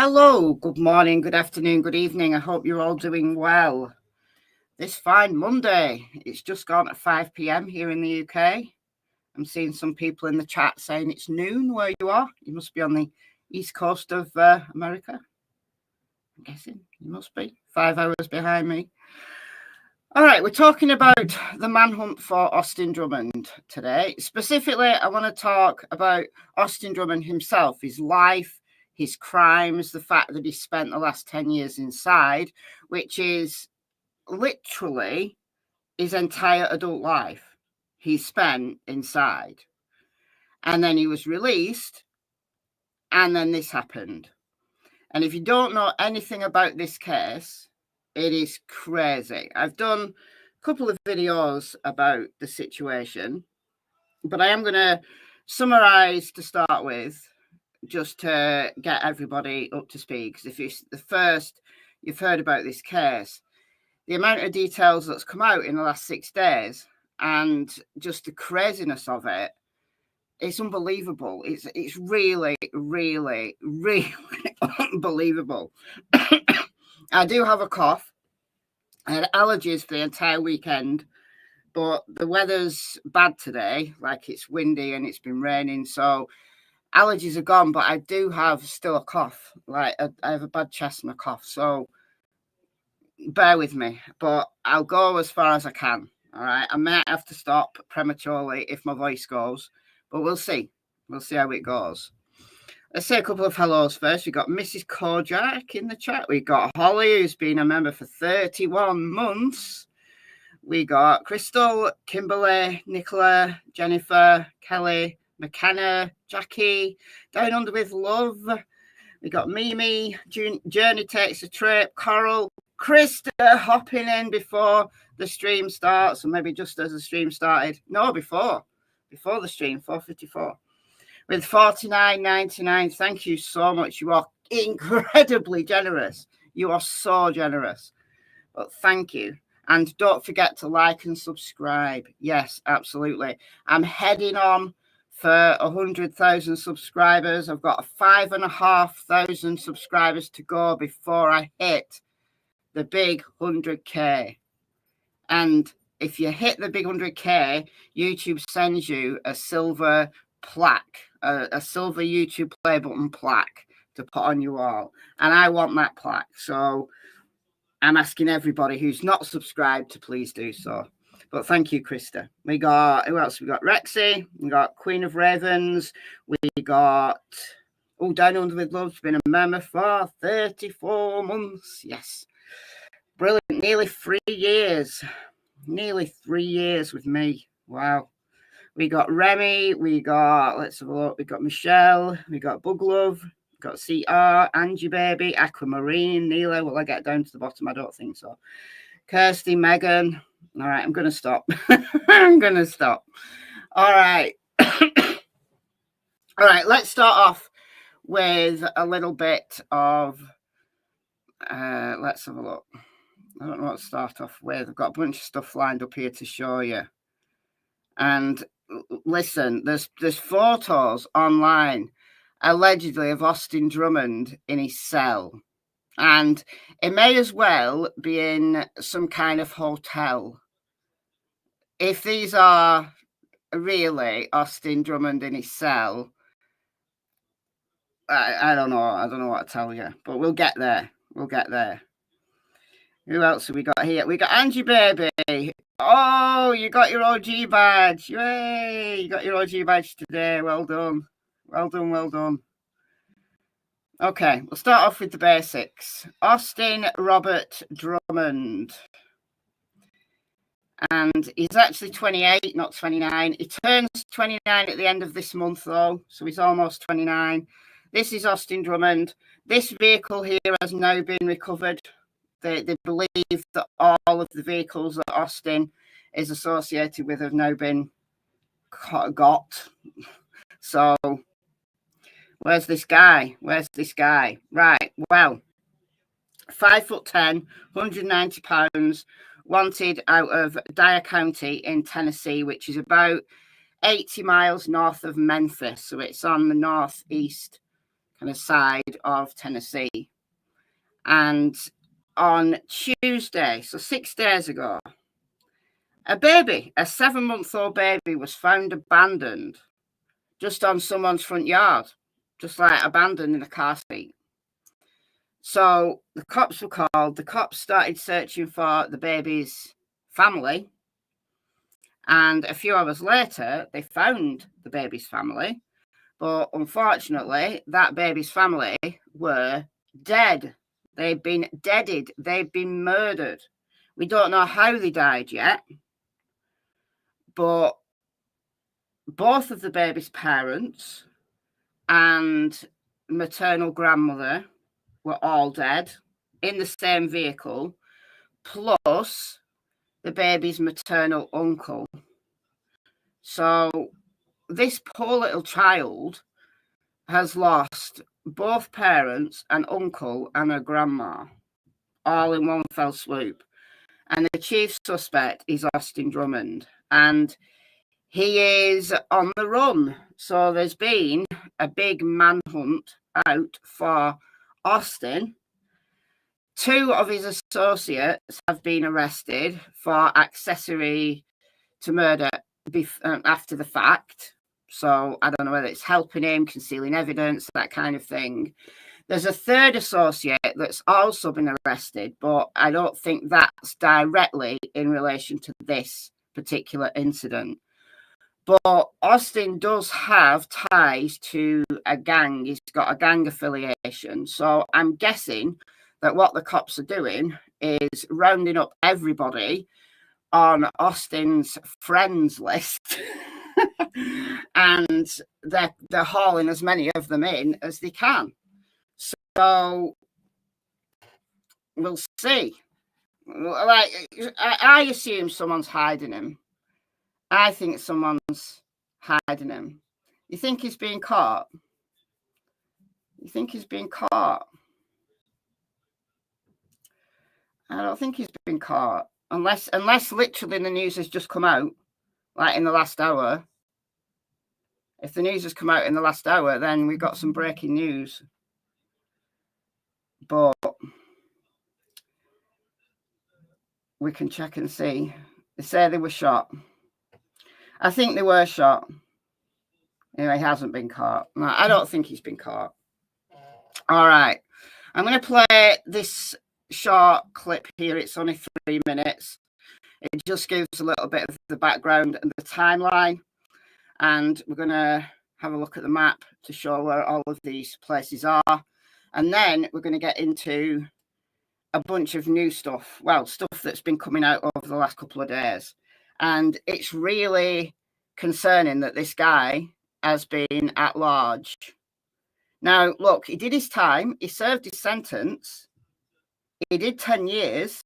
Hello, good morning, good afternoon, good evening. I hope you're all doing well. This fine Monday, it's just gone at 5 p.m. here in the UK. I'm seeing some people in the chat saying it's noon where you are. You must be on the east coast of America. I'm guessing you must be 5 hours behind me. All right, we're talking about the manhunt for Austin Drummond today. Specifically, I want to talk about Austin Drummond himself, his life, his crimes, the fact that he spent the last 10 years inside, which is literally his entire adult life he spent inside. And then he was released, and then this happened. And if you don't know anything about this case, it is crazy. I've done a couple of videos about the situation, but I am going to summarize to start with, just to get everybody up to speed. Because if it's the first you've heard about this case, the amount of details that's come out in the last 6 days and just the craziness of it, it's unbelievable. It's really, really, really unbelievable. I do have a cough. I had allergies for the entire weekend, but the weather's bad today. Like, it's windy and it's been raining, so allergies are gone, but I do have still a cough. Like, I have a bad chest and a cough, so bear with me, but I'll go as far as I can. All right, I might have to stop prematurely if my voice goes, but we'll see. We'll see how it goes. Let's say a couple of hellos first. We got Mrs. Kojak in the chat. We got Holly, who's been a member for 31 months. We got Crystal, Kimberly, Nicola, Jennifer, Kelly, McKenna, Jackie, Down Under with Love. We got Mimi, Journey Takes a Trip, Coral, Krista hopping in before the stream starts, or maybe just as the stream started. No, before the stream, 4:54. With 49.99. Thank you so much. You are incredibly generous. You are so generous. But thank you. And don't forget to like and subscribe. Yes, absolutely. I'm heading on for 100,000 subscribers. I've got 5,500 subscribers to go before I hit the big 100K. And if you hit the big 100K, YouTube sends you a silver plaque, a silver YouTube play button plaque to put on your wall. And I want that plaque. So I'm asking everybody who's not subscribed to please do so. But thank you, Krista. We got, who else? We got Rexy. We got Queen of Ravens. We got, Down Under with Love's been a member for 34 months. Yes. Brilliant. Nearly 3 years. Nearly 3 years with me. Wow. We got Remy. We got, let's have a look. We got Michelle. We got Bug Love. We got CR. Angie Baby. Aquamarine. Neela. Will I get down to the bottom? I don't think so. Kirsty. Megan. All right. I'm going to stop. I'm going to stop. All right. All right. Let's start off with a little bit of, let's have a look. I don't know what to start off with. I've got a bunch of stuff lined up here to show you. And listen, there's photos online, allegedly, of Austin Drummond in his cell. And it may as well be in some kind of hotel. If these are really Austin Drummond in his cell, I don't know. I don't know what to tell you. But we'll get there. We'll get there. Who else have we got here? We got Angie Baby. Oh, you got your OG badge. Yay! You got your OG badge today. Well done. Well done, well done. Okay, we'll start off with the basics. Austin Robert Drummond. And he's actually 28, not 29. He turns 29 at the end of this month, though, so he's almost 29. This is Austin Drummond. This vehicle here has now been recovered. They believe that all of the vehicles that Austin is associated with have now been got. So, where's this guy? Where's this guy? Right, well, 5'10", 190 pounds, wanted out of Dyer County in Tennessee, which is about 80 miles north of Memphis. So it's on the northeast kind of side of Tennessee. And on Tuesday, so 6 days ago, a baby, a 7-month-old baby, was found abandoned just on someone's front yard, just like abandoned in a car seat. So the cops were called. The cops started searching for the baby's family. And a few hours later, they found the baby's family. But unfortunately, that baby's family were dead. They've been deaded. They've been murdered. We don't know how they died yet. But both of the baby's parents and maternal grandmother were all dead in the same vehicle, plus the baby's maternal uncle. So this poor little child has lost both parents, an uncle and a grandma, all in one fell swoop. And the chief suspect is Austin Drummond, and he is on the run. So there's been a big manhunt out for Austin. 2 of his associates have been arrested for accessory to murder after the fact. So I don't know whether it's helping him, concealing evidence, that kind of thing. There's a 3rd associate that's also been arrested, but I don't think that's directly in relation to this particular incident. But Austin does have ties to a gang. He's got a gang affiliation. So I'm guessing that what the cops are doing is rounding up everybody on Austin's friends list. And they're hauling as many of them in as they can. So we'll see. Like, I assume someone's hiding him. I think someone's hiding him. You think he's being caught? You think he's being caught? I don't think he's been caught. Unless literally the news has just come out, like in the last hour. If the news has come out in the last hour, then we've got some breaking news. But we can check and see. They say they were shot. I think they were shot. Anyway, he hasn't been caught. No, I don't think he's been caught. All right. I'm going to play this short clip here. It's only 3 minutes. It just gives a little bit of the background and the timeline. And we're going to have a look at the map to show where all of these places are. And then we're going to get into a bunch of new stuff. Well, stuff that's been coming out over the last couple of days. And it's really concerning that this guy has been at large. Now, look, he did his time. He served his sentence. He did 10 years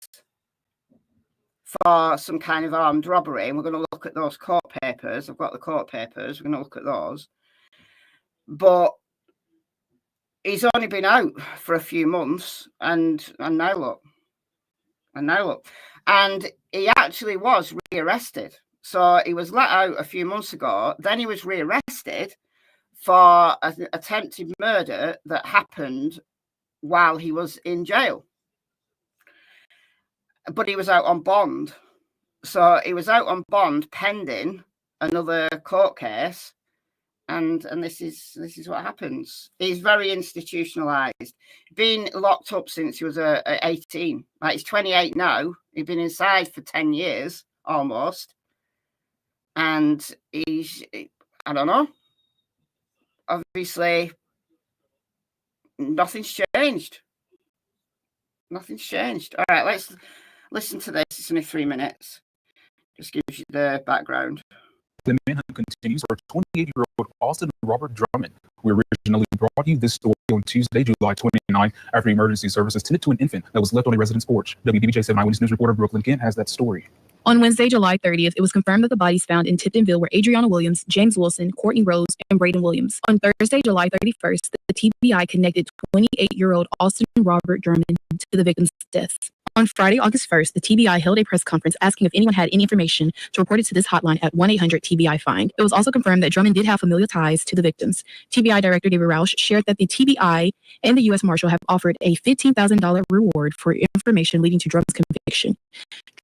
for some kind of armed robbery. And we're going to look at those court papers. I've got the court papers. We're going to look at those. But he's only been out for a few months. And now look. And he actually was rearrested. So he was let out a few months ago. Then he was rearrested for an attempted murder that happened while he was in jail. But he was out on bond. So he was out on bond pending another court case. And this is what happens. He's very institutionalized. Been locked up since he was 18. Like, he's 28 now. He's been inside for 10 years almost. And he's, I don't know. Obviously, nothing's changed. Nothing's changed. All right, let's listen to this. It's only 3 minutes. Just gives you the background. The manhunt continues for 28-year-old Austin Robert Drummond. We originally brought you this story on Tuesday, July 29, after emergency services tended to an infant that was left on a resident's porch. WBBJ 7 Eyewitness News reporter Brooklyn Kent has that story. On Wednesday, July 30th, it was confirmed that the bodies found in Tiptonville were Adriana Williams, James Wilson, Courtney Rose, and Braden Williams. On Thursday, July 31st, the TBI connected 28-year-old Austin Robert Drummond to the victim's death. On Friday, August 1st, the TBI held a press conference asking if anyone had any information to report it to this hotline at 1-800-TBI-FIND. It was also confirmed that Drummond did have familial ties to the victims. TBI Director David Roush shared that the TBI and the U.S. Marshal have offered a $15,000 reward for information leading to Drummond's conviction.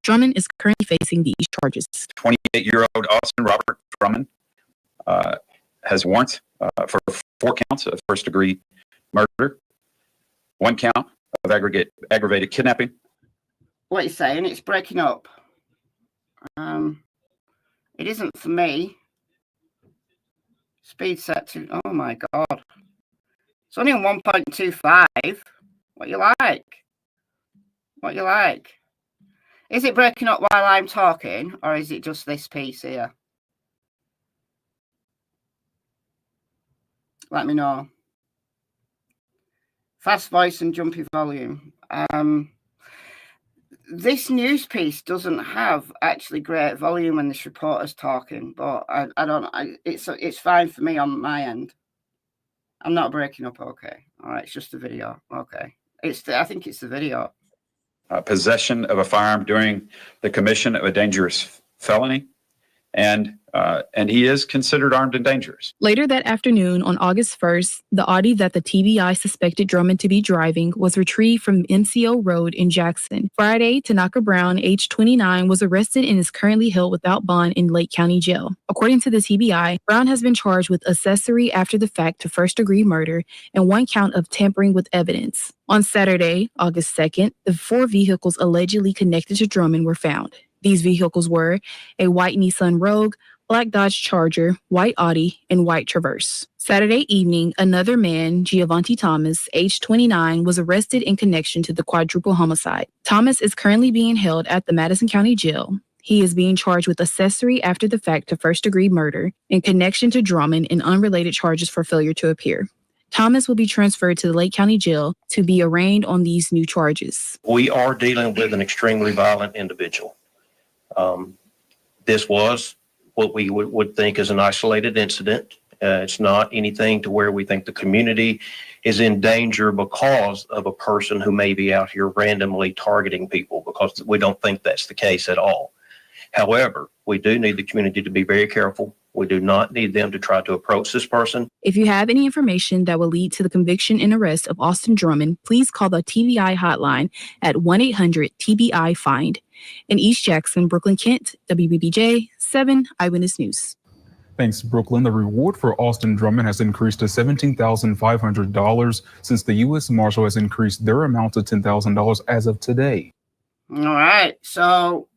Drummond is currently facing these charges. 28-year-old Austin Robert Drummond has warrants for 4 counts of first-degree murder, 1 count of aggravated kidnapping. What are you saying? It's breaking up. It isn't for me. Speed set to, oh my God. It's only on 1.25. What you like? What you like? Is it breaking up while I'm talking, or is it just this piece here? Let me know. Fast voice and jumpy volume. This news piece doesn't have actually great volume when this reporter's talking, but I don't know. It's fine for me on my end. I'm not breaking up. Okay. All right. It's just the video. Okay. I think it's the video. Possession of a firearm during the commission of a dangerous felony, and he is considered armed and dangerous. Later that afternoon, on August 1st, the Audi that the TBI suspected Drummond to be driving was retrieved from MCO Road in Jackson. Friday, Tanaka Brown, age 29, was arrested and is currently held without bond in Lake County Jail. According to the TBI, Brown has been charged with accessory after the fact to first-degree murder and 1 count of tampering with evidence. On Saturday, August 2nd, the 4 vehicles allegedly connected to Drummond were found. These vehicles were a white Nissan Rogue, black Dodge Charger, white Audi, and white Traverse. Saturday evening, another man, Giovanni Thomas, age 29, was arrested in connection to the quadruple homicide. Thomas is currently being held at the Madison County Jail. He is being charged with accessory after the fact to first-degree murder in connection to Drummond and unrelated charges for failure to appear. Thomas will be transferred to the Lake County Jail to be arraigned on these new charges. We are dealing with an extremely violent individual. This was what we would think is an isolated incident. It's not anything to where we think the community is in danger because of a person who may be out here randomly targeting people, because we don't think that's the case at all. However, we do need the community to be very careful. We do not need them to try to approach this person. If you have any information that will lead to the conviction and arrest of Austin Drummond, please call the TBI hotline at 1-800-TBI-FIND. In East Jackson, Brooklyn, Kent, WBBJ 7 Eyewitness News. Thanks, Brooklyn. The reward for Austin Drummond has increased to $17,500 since the U.S. Marshal has increased their amount to $10,000 as of today. All right. So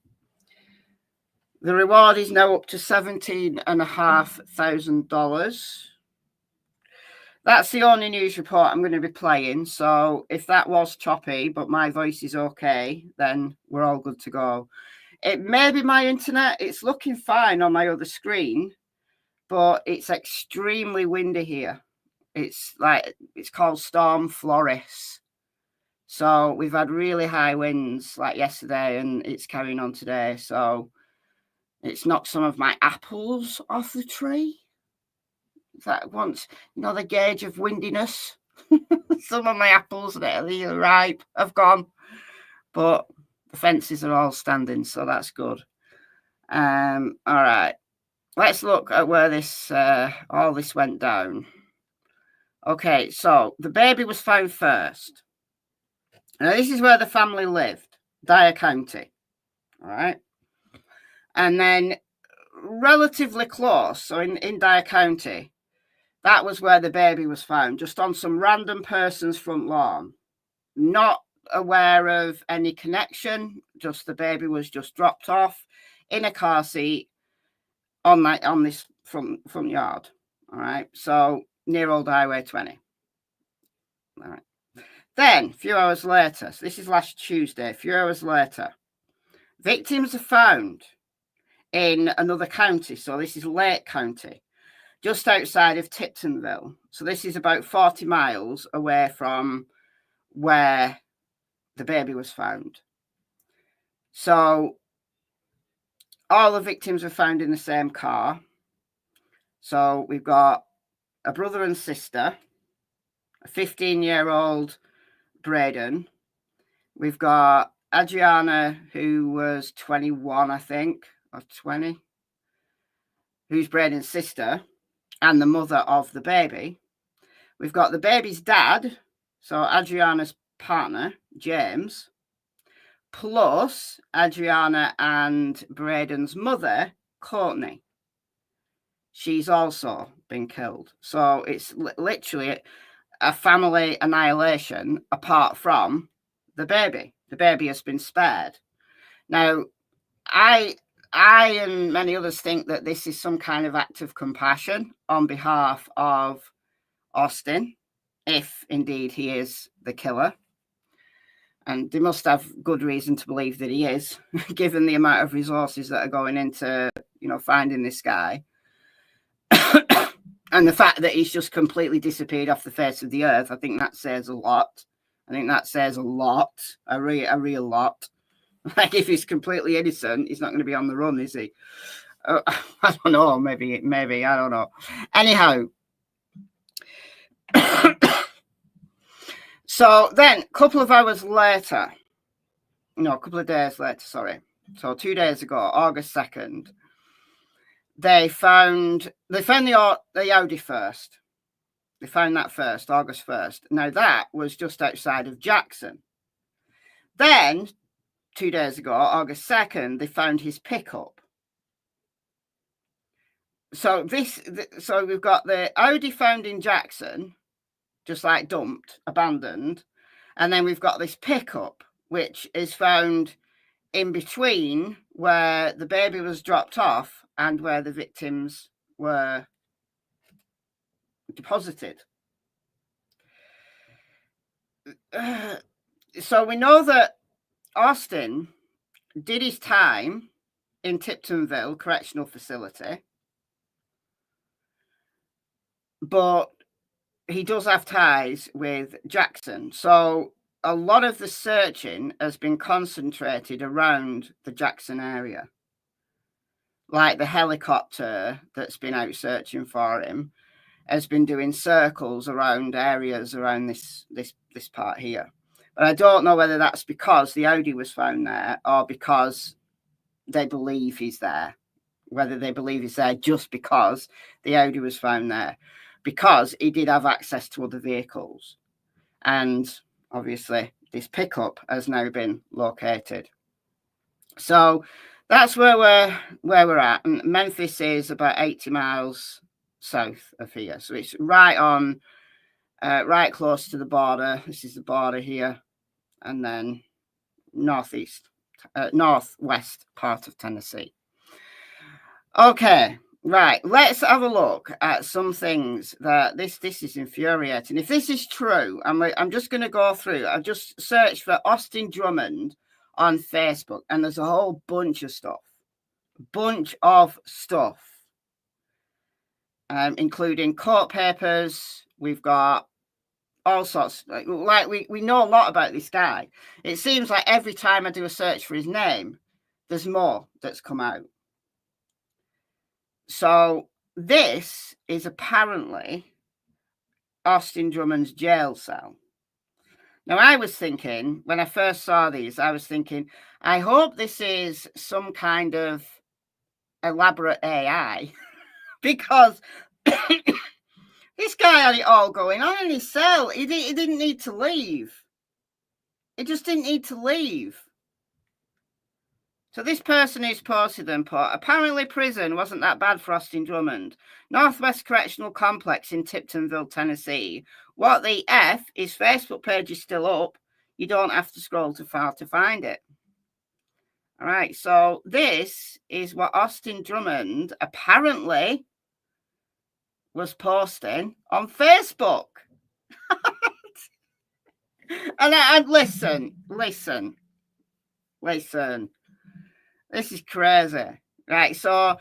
the reward is now up to $17,500. That's the only news report I'm going to be playing. So if that was choppy, but my voice is okay, then we're all good to go. It may be my internet. It's looking fine on my other screen, but it's extremely windy here. It's called Storm Floris. So we've had really high winds like yesterday, and it's carrying on today. So it's knocked some of my apples off the tree. That once, the gauge of windiness. Some of my apples that are ripe have gone, but the fences are all standing, so that's good. All right, let's look at where this all this went down. Okay, so the baby was found first. Now this is where the family lived, Dyer County. All right, and then relatively close, so in Dyer County. That was where the baby was found, just on some random person's front lawn. Not aware of any connection, just the baby was just dropped off in a car seat on this front yard. All right, so near Old Highway 20. All right. Then, a few hours later, so this is last Tuesday, a few hours later, victims are found in another county. So this is Lake County, just outside of Tiptonville. So this is about 40 miles away from where the baby was found. So all the victims were found in the same car. So we've got a brother and sister, a 15-year-old Braden. We've got Adriana, who was 21, I think, or 20, who's Braden's sister and the mother of the baby. We've got the baby's dad, so Adriana's partner, James, plus Adriana and Braden's mother, Courtney. She's also been killed. So it's literally a family annihilation apart from the baby. The baby has been spared. Now, I and many others think that this is some kind of act of compassion on behalf of Austin, if indeed he is the killer. And they must have good reason to believe that he is, given the amount of resources that are going into, finding this guy. And the fact that he's just completely disappeared off the face of the earth, I think that says a lot. I think that says a lot, a real lot. Like, if he's completely innocent, he's not going to be on the run, is he? I don't know. Maybe, I don't know. Anyhow. So then, a couple of days later, so 2 days ago, August 2nd, they found the Audi first. They found that first, August 1st. Now, that was just outside of Jackson. Then, 2 days ago, August 2nd, they found his pickup. So we've got the Audi found in Jackson, just like dumped, abandoned. And then we've got this pickup, which is found in between where the baby was dropped off and where the victims were deposited. So we know that Austin did his time in Tiptonville Correctional Facility, but he does have ties with Jackson. So a lot of the searching has been concentrated around the Jackson area. Like the helicopter that's been out searching for him has been doing circles around areas around this part here. But I don't know whether that's because the Audi was found there or because they believe he's there. Whether they believe he's there just because the Audi was found there. Because he did have access to other vehicles. And obviously this pickup has now been located. So that's where we're at. And Memphis is about 80 miles south of here. So it's right on, right close to the border. This is the border here. And then northwest part of Tennessee. Okay. Right, let's have a look at some things that this is infuriating. If this is true, I'm just going to go through. I've just searched for Austin Drummond on Facebook, and there's a whole bunch of stuff. Including court papers. We've got all sorts. Like we know a lot about this guy. It seems like every time I do a search for his name, there's more that's come out. So this is apparently Austin Drummond's jail cell. Now, I was thinking, when I first saw these, I hope this is some kind of elaborate AI because this guy had it all going on in his cell. He didn't need to leave. He just didn't need to leave. So this person who's posted them put, apparently prison wasn't that bad for Austin Drummond. Northwest Correctional Complex in Tiptonville, Tennessee. What the F? His Facebook page is still up. You don't have to scroll too far to find it. All right, so this is what Austin Drummond apparently was posting on Facebook. And listen. This is crazy. Right, so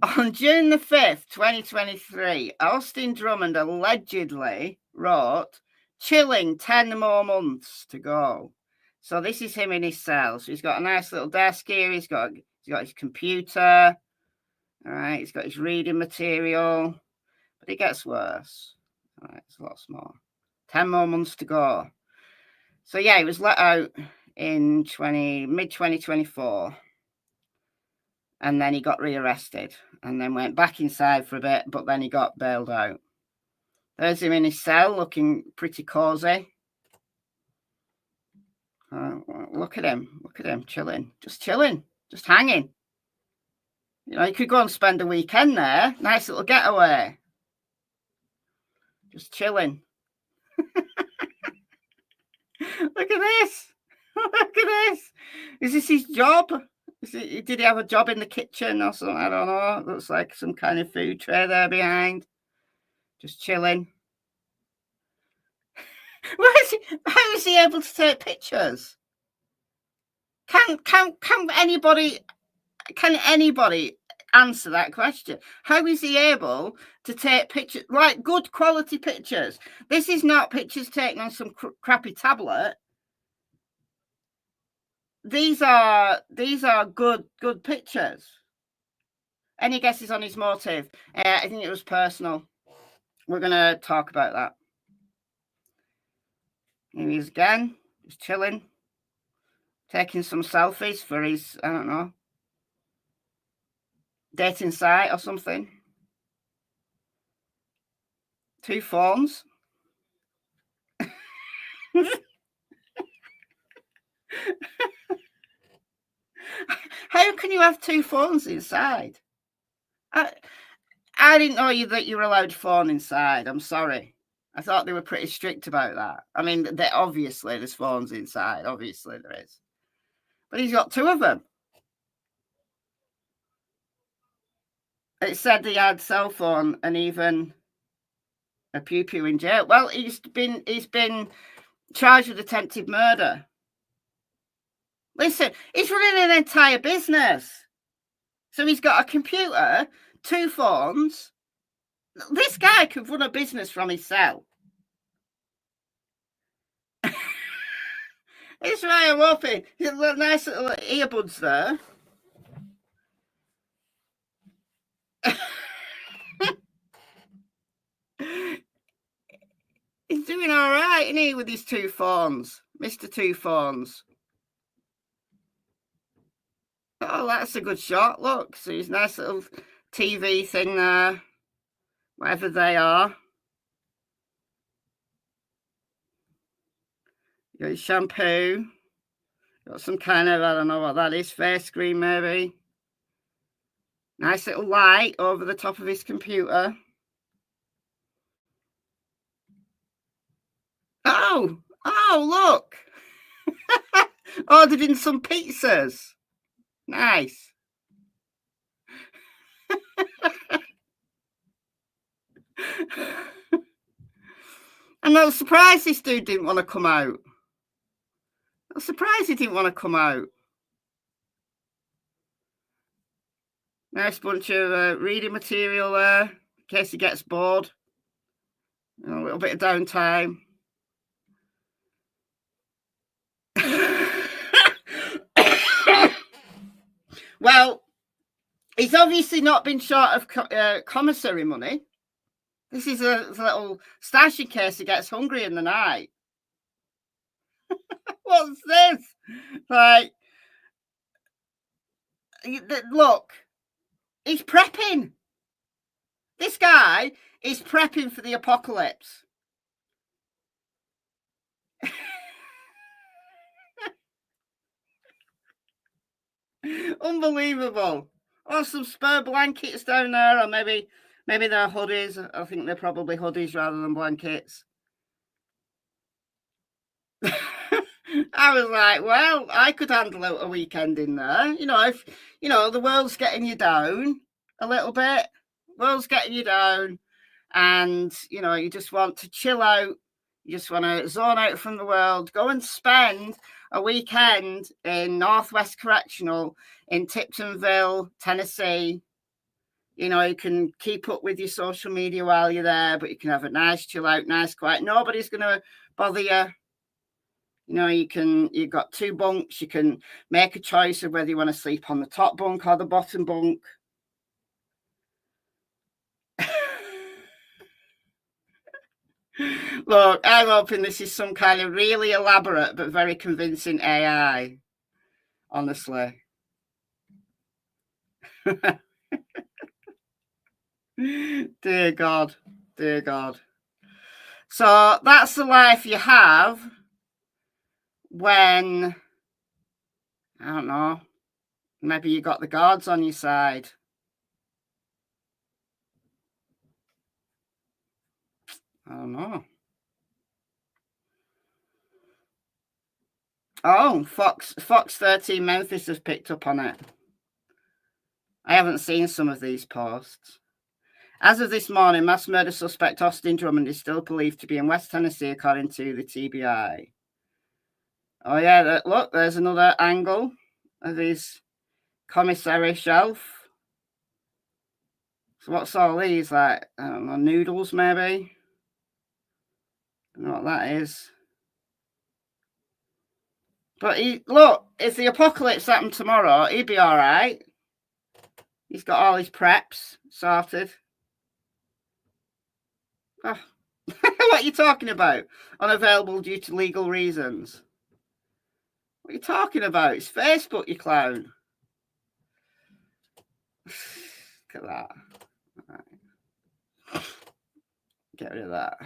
on June the 5th, 2023, Austin Drummond allegedly wrote, chilling 10 more months to go. So this is him in his cell. So he's got a nice little desk here. He's got his computer. All right, he's got his reading material. But it gets worse. All right, it's lots more. 10 more months to go. So yeah, he was let out in mid-2024. And then he got rearrested and then went back inside for a bit, but then he got bailed out. There's him in his cell looking pretty cozy. Look at him, chilling, just hanging. You know, you could go and spend a weekend there. Nice little getaway. Just chilling. Look at this. Look at this. Is this his job? Did he have a job in the kitchen or something? I don't know. It looks like some kind of food tray there behind. Just chilling. How is he able to take pictures? Can anybody answer that question? How is he able to take pictures, like good quality pictures? This is not pictures taken on some crappy tablet. These are good pictures. Any guesses on his motive? I think it was personal. We're going to talk about that. Here he is again, just chilling, taking some selfies for his, I don't know, dating site or something. 2 phones. How can you have 2 phones inside? I didn't know that you were allowed a phone inside. I'm sorry. I thought they were pretty strict about that. I mean, obviously there's phones inside. Obviously there is. But he's got 2 of them. It said he had cell phone and even a pew-pew in jail. Well, he's been charged with attempted murder. Listen, he's running an entire business. So he's got a computer, 2 phones. This guy could run a business from his cell. It's right, I'm hoping. Nice little earbuds there. He's doing all right, isn't he, with his 2 phones? Mr. 2 phones. Oh, that's a good shot. Look, so his nice little TV thing there. Whatever they are. You got his shampoo. Got some kind of, I don't know what that is, face cream maybe. Nice little light over the top of his computer. Oh, look. Ordered in some pizzas. Nice. I'm not surprised this dude didn't want to come out. I'm surprised he didn't want to come out. Nice bunch of reading material there, in case he gets bored. You know, a little bit of downtime. Well, he's obviously not been short of commissary money. This is a little stash in case he gets hungry in the night. What's this? Like, look, he's prepping. This guy is prepping for the apocalypse. Unbelievable. Oh, some spare blankets down there, or maybe they're hoodies. I think they're probably hoodies rather than blankets. I was like, well, I could handle a weekend in there. You know, if, you know, the world's getting you down a little bit, world's getting you down, and, you know, you just want to chill out. You just want to zone out from the world, go and spend a weekend in Northwest Correctional in Tiptonville, Tennessee. You know, you can keep up with your social media while you're there, but you can have a nice chill out, nice quiet. Nobody's going to bother you. You know, you've got 2 bunks. You can make a choice of whether you want to sleep on the top bunk or the bottom bunk. Look, I'm hoping this is some kind of really elaborate but very convincing AI. Honestly. Dear God. Dear God. So that's the life you have when, I don't know, maybe you got the gods on your side. I don't know. Oh, Fox 13 Memphis has picked up on it. I haven't seen some of these posts. As of this morning, mass murder suspect Austin Drummond is still believed to be in West Tennessee, according to the TBI. Oh, yeah, look, there's another angle of his commissary shelf. So what's all these, like, I don't know, noodles maybe? I don't know what that is. But look, if the apocalypse happened tomorrow, he'd be all right. He's got all his preps sorted. Oh. What are you talking about? Unavailable due to legal reasons. What are you talking about? It's Facebook, you clown. Look at that. Right. Get rid of that.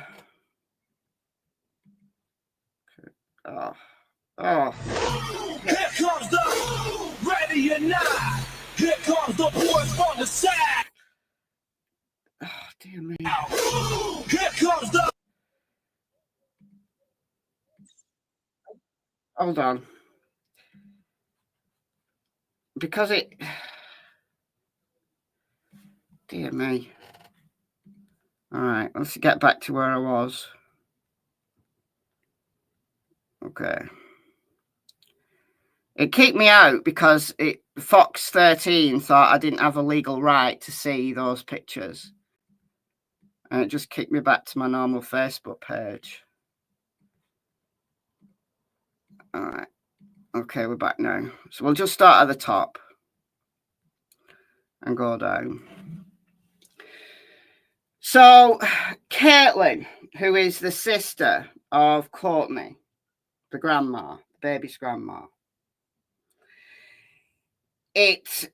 Okay. Oh. Oh. Here comes the ready or not. Here comes the boys from the side. Oh, dear me. Here comes the. Hold on. Because it. Dear me. All right, let's get back to where I was. Okay. It kicked me out because Fox 13 thought I didn't have a legal right to see those pictures. And it just kicked me back to my normal Facebook page. All right. Okay, we're back now. So we'll just start at the top and go down. So Caitlin, who is the sister of Courtney, the grandma, the baby's grandma, it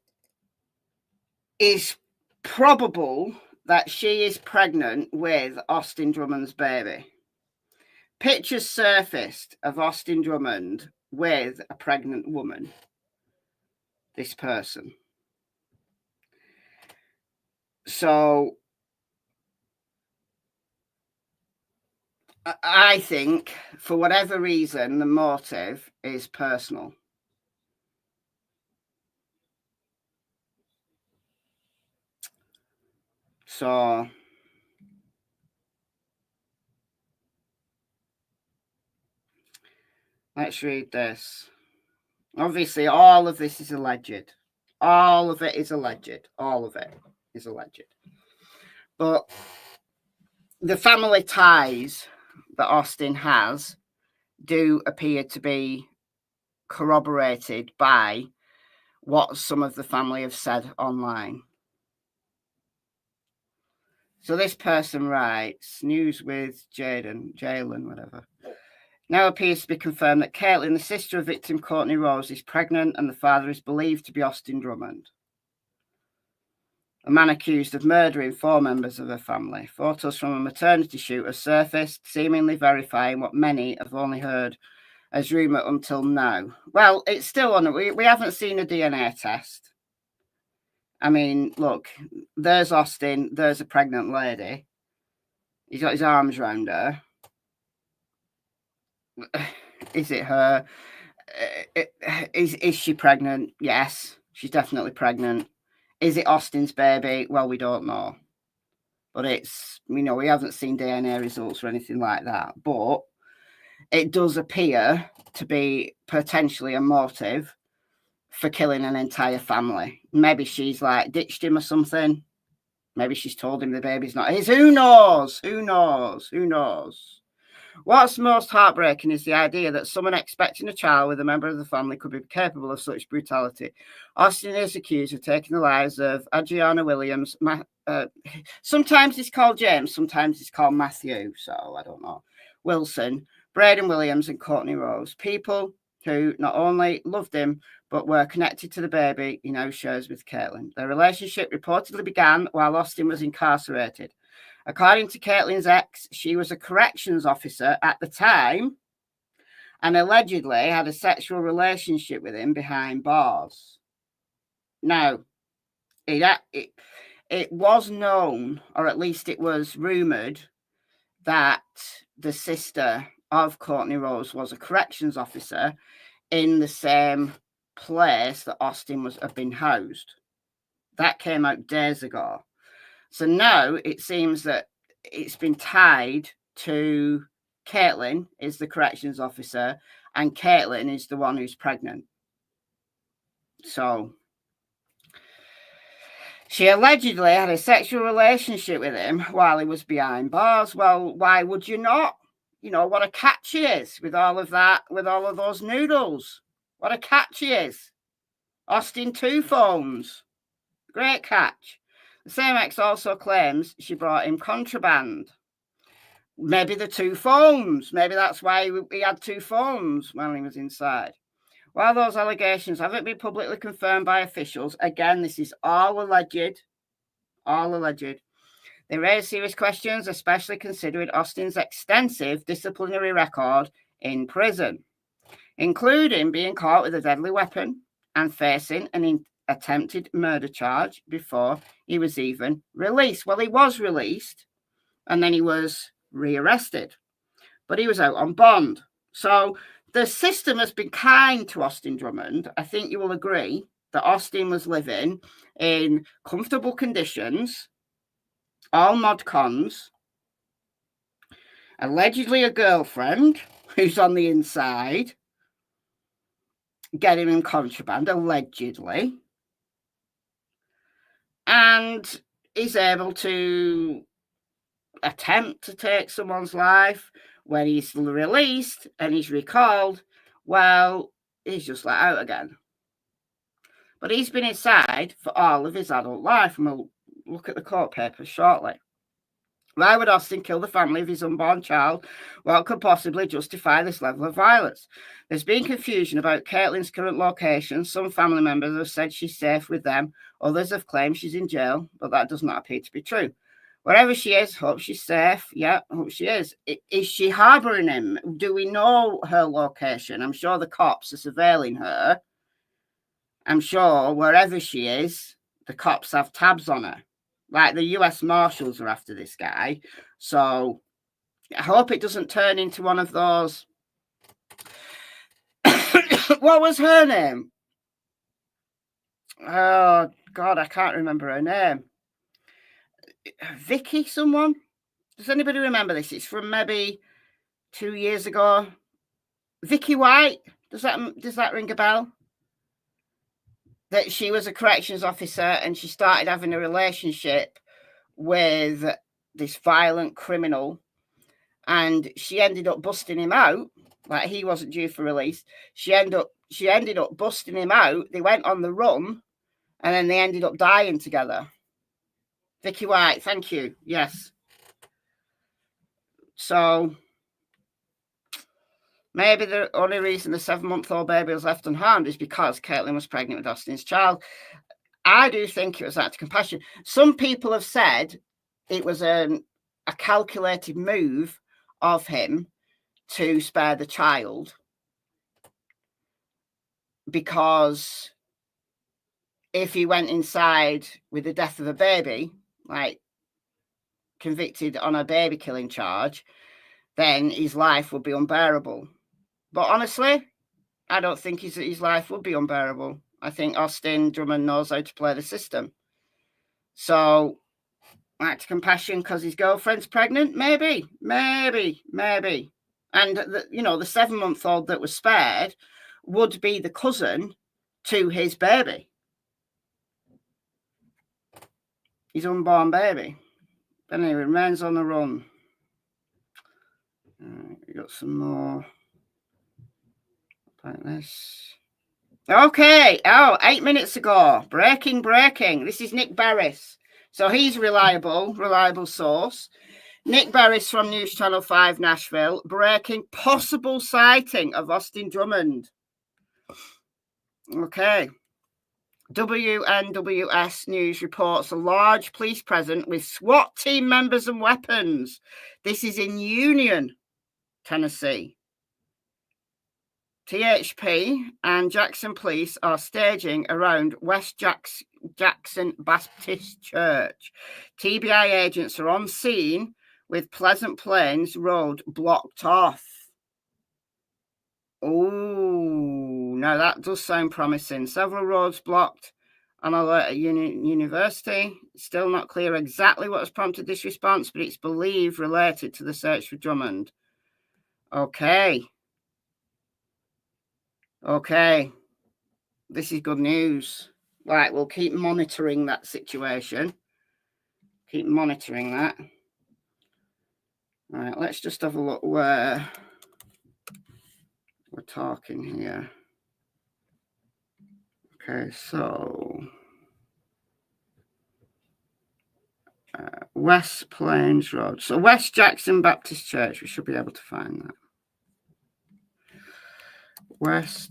is probable that she is pregnant with Austin Drummond's baby. Pictures surfaced of Austin Drummond with a pregnant woman, this person. So I think, for whatever reason, the motive is personal. So let's read this. Obviously, all of this is alleged. All of it is alleged. All of it is alleged. But the family ties that Austin has do appear to be corroborated by what some of the family have said online. So this person writes, news with Jalen, whatever. Now appears to be confirmed that Caitlin, the sister of victim Courtney Rose, is pregnant and the father is believed to be Austin Drummond, a man accused of murdering 4 members of her family. Photos from a maternity shoot have surfaced, seemingly verifying what many have only heard as rumour until now. Well, it's still on. We haven't seen a DNA test. I mean, look, there's Austin, there's a pregnant lady. He's got his arms around her. Is it her? Is she pregnant? Yes, she's definitely pregnant. Is it Austin's baby? Well, we don't know. But it's, we haven't seen DNA results or anything like that. But it does appear to be potentially a motive for killing an entire family. Maybe she's like ditched him or something. Maybe she's told him the baby's not his. Who knows? Who knows? Who knows? What's most heartbreaking is the idea that someone expecting a child with a member of the family could be capable of such brutality. Austin is accused of taking the lives of Adriana Williams, sometimes he's called James, sometimes he's called Matthew, so I don't know. Wilson, Braden Williams and Courtney Rose, people who not only loved him, but were connected to the baby he now shares with Caitlin. Their relationship reportedly began while Austin was incarcerated. According to Caitlin's ex, she was a corrections officer at the time and allegedly had a sexual relationship with him behind bars. Now, it was known, or at least it was rumoured, that the sister of Courtney Rose was a corrections officer in the same place that Austin had been housed. That came out days ago. So now it seems that it's been tied to Caitlin is the corrections officer and Caitlin is the one who's pregnant. So she allegedly had a sexual relationship with him while he was behind bars. Well, why would you not? You know, what a catch he is with all of that, with all of those noodles. What a catch he is. Austin 2 phones. Great catch. The same ex also claims she brought him contraband. Maybe the 2 phones. Maybe that's why he had 2 phones while he was inside. While those allegations haven't been publicly confirmed by officials, again, this is all alleged. All alleged. They raise serious questions, especially considering Austin's extensive disciplinary record in prison, including being caught with a deadly weapon and facing an attempted murder charge before he was even released. Well, he was released and then he was rearrested, but he was out on bond. So the system has been kind to Austin Drummond. I think you will agree that Austin was living in comfortable conditions, all mod cons, allegedly a girlfriend who's on the inside, getting him contraband, allegedly, and is able to attempt to take someone's life. When he's released and he's recalled, well, he's just let out again. But he's been inside for all of his adult life, and we'll look at the court papers shortly. Why would Austin kill the family of his unborn child? What could possibly justify this level of violence? There's been confusion about Caitlin's current location. Some family members have said she's safe with them. Others have claimed she's in jail, but that does not appear to be true. Wherever she is, hope she's safe. Yeah, hope she is. Is she harbouring him? Do we know her location? I'm sure the cops are surveilling her. I'm sure wherever she is, the cops have tabs on her. Like the US Marshals are after this guy. So I hope it doesn't turn into one of those. What was her name? Oh, God, I can't remember her name. Vicky someone? Does anybody remember this? It's from maybe 2 years ago. Vicky White. Does that ring a bell? That she was a corrections officer and she started having a relationship with this violent criminal and she ended up busting him out. Like he wasn't due for release. She ended up busting him out. They went on the run and then they ended up dying together. Vicky White, thank you. Yes. So maybe the only reason the 7-month-old baby was left unharmed is because Caitlin was pregnant with Austin's child. I do think it was out of compassion. Some people have said it was a calculated move of him to spare the child because if he went inside with the death of a baby, like convicted on a baby killing charge, then his life would be unbearable. But honestly, I don't think his life would be unbearable. I think Austin Drummond knows how to play the system. So, act of compassion because his girlfriend's pregnant? Maybe. And, the 7-month-old that was spared would be the cousin to his baby. His unborn baby. Anyway, remains on the run. We got some more like this. Okay. 8 minutes ago. Breaking. This is Nick Barris. So he's reliable source. Nick Berris from News Channel 5 Nashville, breaking possible sighting of Austin Drummond. Okay. WNWS News reports a large police presence with SWAT team members and weapons. This is in Union, Tennessee. THP and Jackson Police are staging around West Jackson Baptist Church. TBI agents are on scene with Pleasant Plains Road blocked off. Oh, now that does sound promising. Several roads blocked on alert at University. Still not clear exactly what has prompted this response, but it's believed related to the search for Drummond. Okay. This is good news. Right, we'll keep monitoring that situation. Keep monitoring that. All right, let's just have a look where we're talking here. Okay, so West Plains Road. So West Jackson Baptist Church, we should be able to find that. West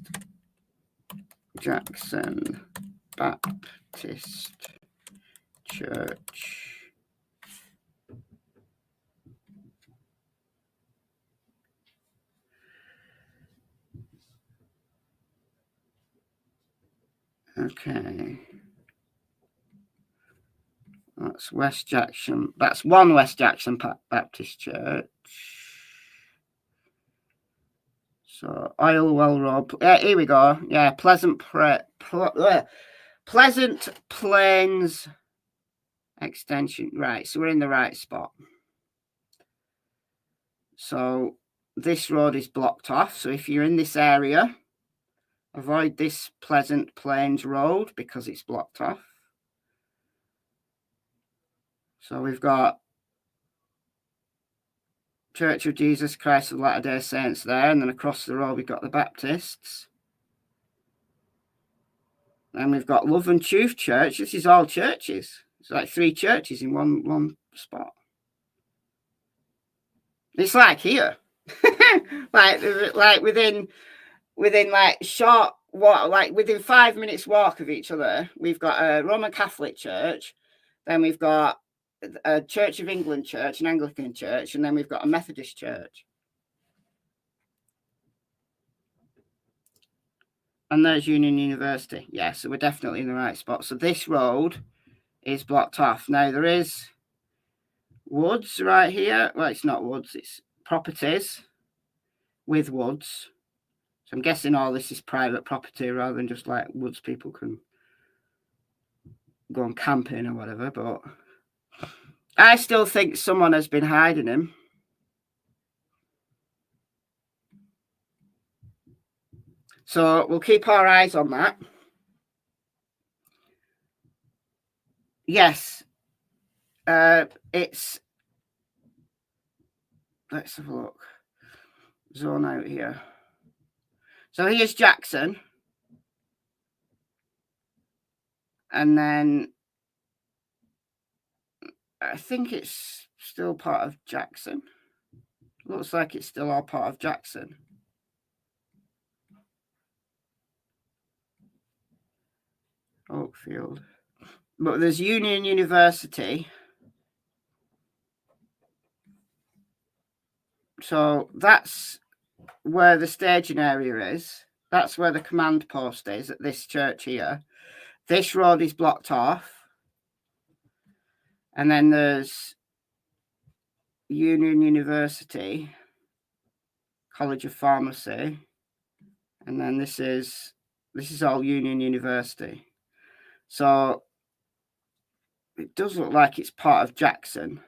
Jackson Baptist Church. Okay. That's West Jackson. That's one West Jackson Baptist Church. So Oilwell Road. Here we go. Yeah, Pleasant Plains Extension. Right, so we're in the right spot. So this road is blocked off. So if you're in this area, avoid this Pleasant Plains Road because it's blocked off. So we've got Church of Jesus Christ of Latter-day Saints there, and then across the road we've got the Baptists. Then we've got Love and Truth Church. This is all churches. It's like 3 churches in one spot. It's like here. like within like short walk, like within 5 minutes walk of each other, we've got a Roman Catholic church, then we've got a Church of England church, an Anglican church, and then we've got a Methodist church. And there's Union University. Yeah, so we're definitely in the right spot. So this road is blocked off. Now there is woods right here. Well, it's not woods, it's properties with woods. So I'm guessing all this is private property rather than just like woods people can go on camping or whatever, but I still think someone has been hiding him. So we'll keep our eyes on that. Yes. It's... Let's have a look. Zone out here. So here's Jackson. And then I think it's still part of Jackson. Looks like it's still all part of Jackson. Oakfield. But there's Union University. So that's where the staging area is. That's where the command post is at this church here. This road is blocked off. And then there's Union University, College of Pharmacy. And then this is all Union University. So it does look like it's part of Jackson.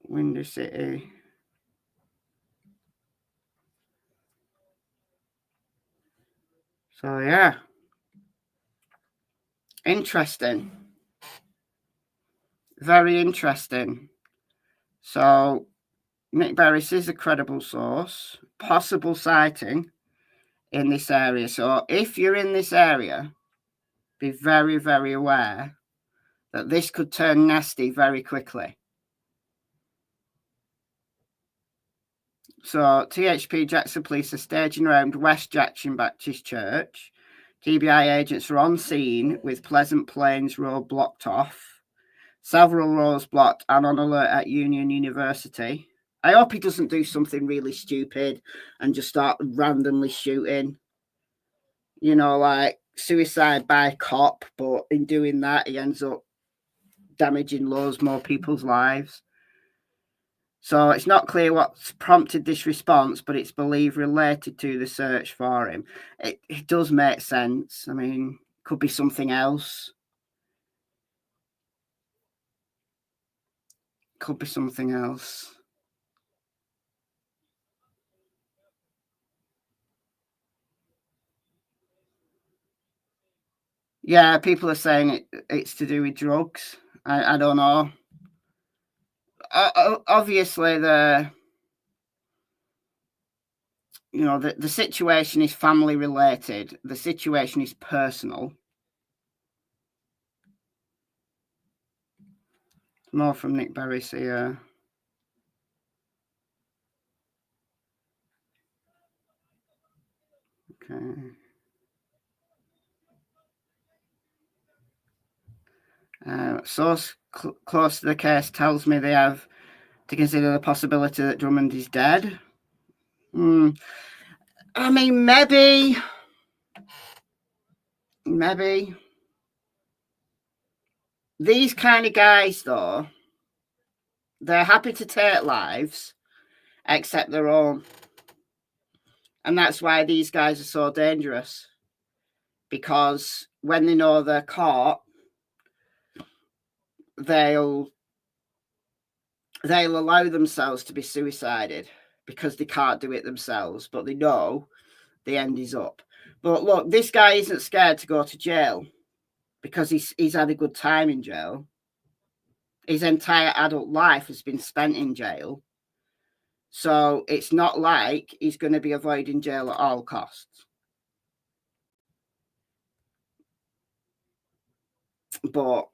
Windy City. So yeah. Interesting. Very interesting. So Nick Berris is a credible source. Possible sighting in this area. So if you're in this area, be very, very aware that this could turn nasty very quickly. So THP Jackson Police are staging around West Jackson Baptist Church. TBI agents are on scene with Pleasant Plains Road blocked off, several roads blocked, and on alert at Union University. I hope he doesn't do something really stupid and just start randomly shooting. You know, like suicide by cop, but in doing that, he ends up damaging loads more people's lives. So it's not clear what's prompted this response, but it's believed related to the search for him. It does make sense. I mean, could be something else. Could be something else. Yeah, people are saying it's to do with drugs. I don't know. Obviously, the situation is family related. The situation is personal. More from Nick Barris here. Okay. Source close to the case tells me they have to consider the possibility that Drummond is dead. I mean, maybe. These kind of guys, though, they're happy to take lives, except their own. And that's why these guys are so dangerous. Because when they know they're caught, they'll allow themselves to be suicided because they can't do it themselves, but they know the end is up. But look, this guy isn't scared to go to jail because he's had a good time in jail. His entire adult life has been spent in jail. So it's not like he's going to be avoiding jail at all costs. But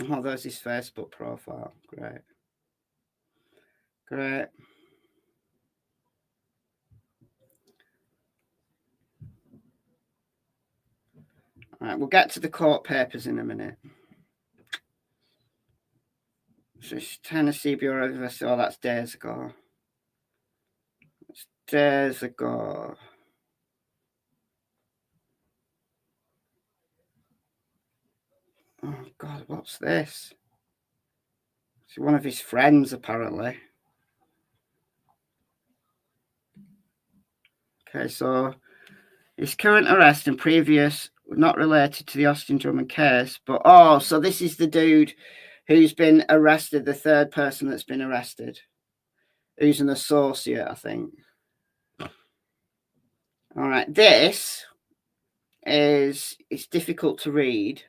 oh, there's his Facebook profile. Great. All right, we'll get to the court papers in a minute. So it's Tennessee Bureau of Investigation. Oh, that's days ago. It's days ago. Oh, God, what's this? It's one of his friends, apparently. Okay, so his current arrest and previous not related to the Austin Drummond case, but so this is the dude who's been arrested, the third person that's been arrested, who's an associate, I think. All right, this it's difficult to read,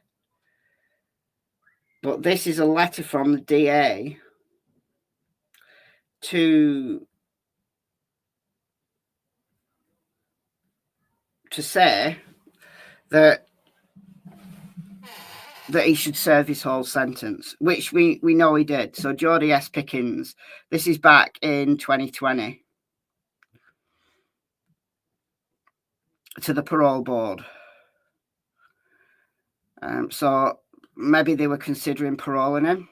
but this is a letter from the DA to say that he should serve his whole sentence, which we know he did. So Jody S. Pickens, this is back in 2020, to the parole board. So maybe they were considering paroling him.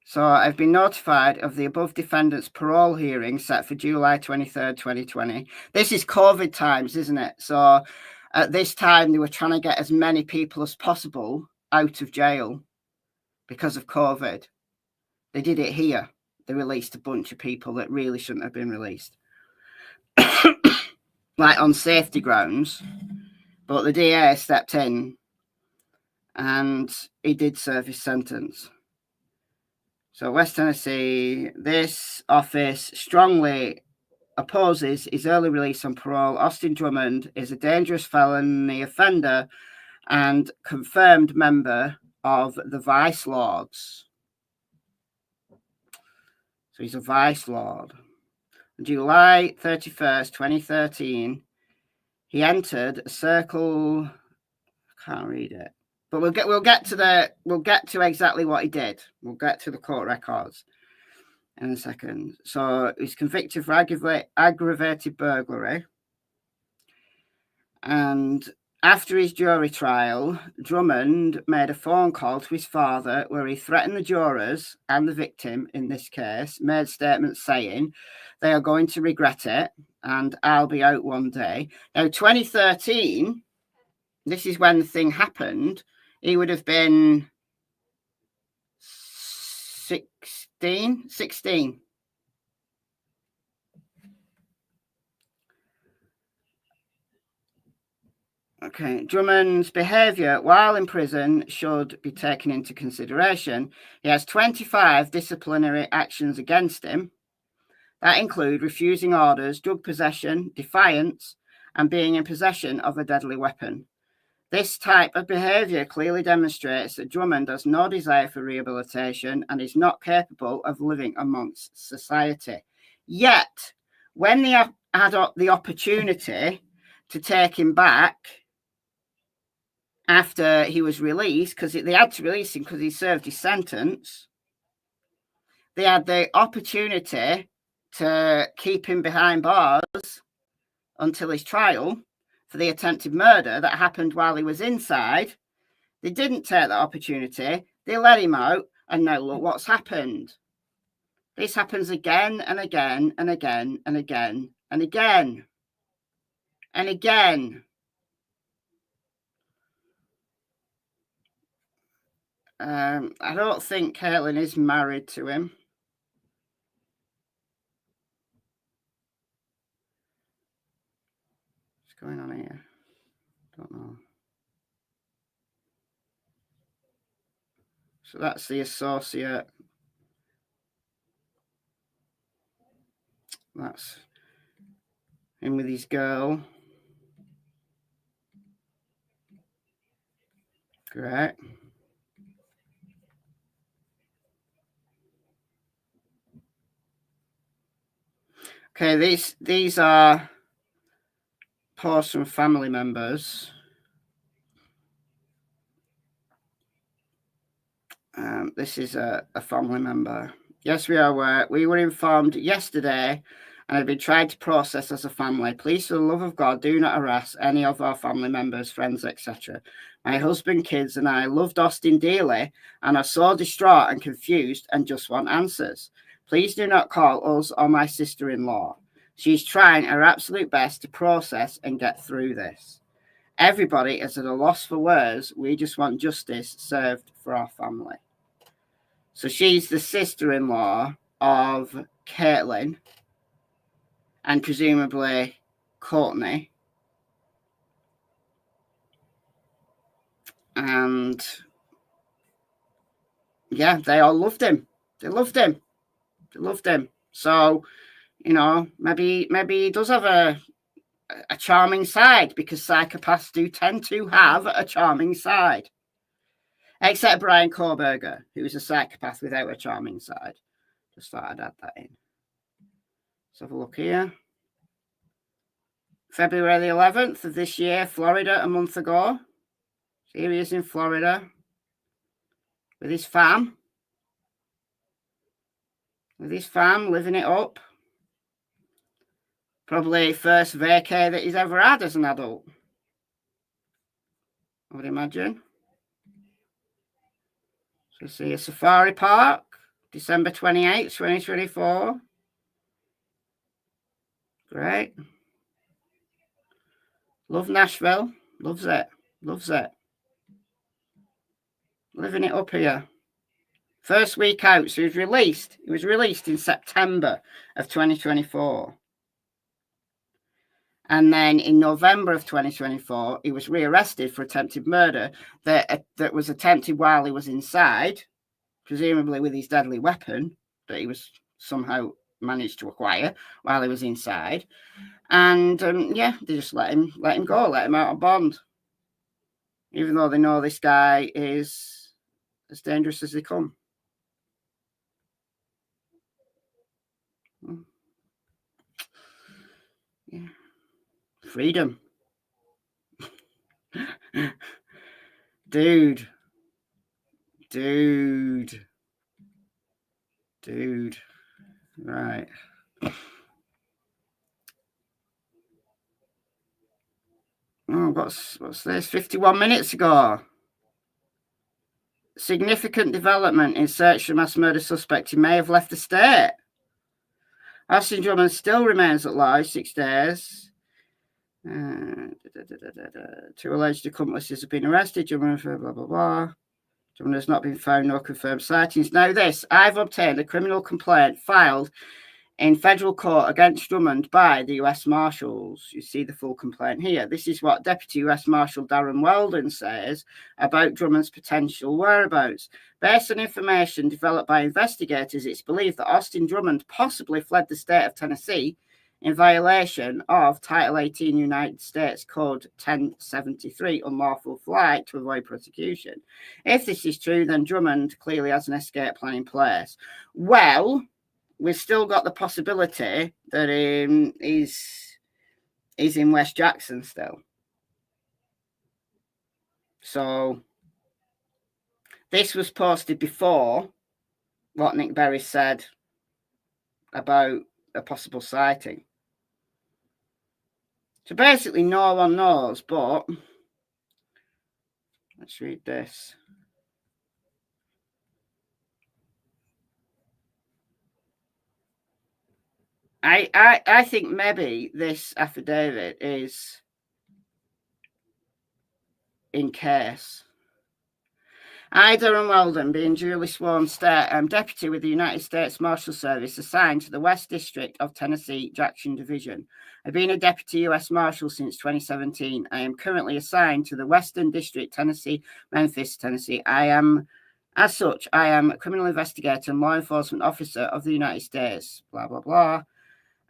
So I've been notified of the above defendant's parole hearing set for July 23rd, 2020. This is COVID times, isn't it? So at this time, they were trying to get as many people as possible out of jail because of COVID. They did it here. They released a bunch of people that really shouldn't have been released. Like on safety grounds. But the DA stepped in and he did serve his sentence. So West Tennessee, this office strongly opposes his early release on parole. Austin Drummond is a dangerous felony offender and confirmed member of the Vice Lords. So So he's a vice lord. On July 31st, 2013, he entered a circle. I can't read it, but we'll get to exactly what he did. We'll get to the court records in a second. So he's convicted for aggravated burglary. And after his jury trial, Drummond made a phone call to his father where he threatened the jurors and the victim in this case, made statements saying they are going to regret it and I'll be out one day. Now, 2013, this is when the thing happened. He would have been 16. Okay, Drummond's behaviour while in prison should be taken into consideration. He has 25 disciplinary actions against him. That include refusing orders, drug possession, defiance, and being in possession of a deadly weapon. This type of behaviour clearly demonstrates that Drummond has no desire for rehabilitation and is not capable of living amongst society. Yet, when they had the opportunity to take him back after he was released, because they had to release him because he served his sentence, they had the opportunity to keep him behind bars until his trial for the attempted murder that happened while he was inside. They didn't take that opportunity. They let him out, and now look what's happened. This happens again and again and again and again and again and again. I don't think Caitlin is married to him. What's going on here? Don't know. So that's the associate. That's him with his girl. Great. Okay, these are posts from family members. This is a family member. Yes, we are aware. We were informed yesterday and have been tried to process as a family. Please, for the love of God, do not harass any of our family members, friends, etc. My husband, kids, and I loved Austin dearly and are so distraught and confused and just want answers. Please do not call us or my sister-in-law. She's trying her absolute best to process and get through this. Everybody is at a loss for words. We just want justice served for our family. So she's the sister-in-law of Caitlin and presumably Courtney. And yeah, they all loved him. They loved him. They loved him. So, you know, maybe he does have a charming side, because psychopaths do tend to have a charming side. Except Brian Koberger, who is a psychopath without a charming side. Just thought I'd add that in. Let's have a look here. February the 11th of this year, Florida, a month ago. Here he is in Florida with his fam. Living it up. Probably first vacay that he's ever had as an adult, I would imagine. So see a safari park, December 28th, 2024. Great. Love Nashville. Loves it. Loves it. Living it up here. First week out. So he was released. He was released in September of 2024. And then in November of 2024, he was rearrested for attempted murder that was attempted while he was inside, presumably with his deadly weapon that he was somehow managed to acquire while he was inside. And yeah, they just let him go, let him out on bond, even though they know this guy is as dangerous as they come. Freedom. Dude. Right. Oh, what's this? 51 minutes ago. Significant development in search for mass murder suspect who may have left the state. Austin Drummond still remains at large 6 days. Two alleged accomplices have been arrested. Drummond for blah, blah, blah. Drummond has not been found, no confirmed sightings. Now this, I've obtained a criminal complaint filed in federal court against Drummond by the US Marshals. You see the full complaint here. This is what Deputy US Marshal Darren Weldon says about Drummond's potential whereabouts. Based on information developed by investigators, it's believed that Austin Drummond possibly fled the state of Tennessee in violation of Title 18 United States Code 1073, unlawful flight to avoid prosecution. If this is true, then Drummond clearly has an escape plan in place. Well, we've still got the possibility that he's in West Jackson still. So this was posted before what Nick Berry said about a possible sighting. So basically no one knows, but let's read this. I think maybe this affidavit is in case. I, Darren Weldon, being duly sworn deputy with the United States Marshal Service assigned to the West District of Tennessee, Jackson Division. I've been a deputy U.S. Marshal since 2017. I am currently assigned to the Western District, Tennessee, Memphis, Tennessee. As such, I am a criminal investigator and law enforcement officer of the United States. Blah, blah, blah.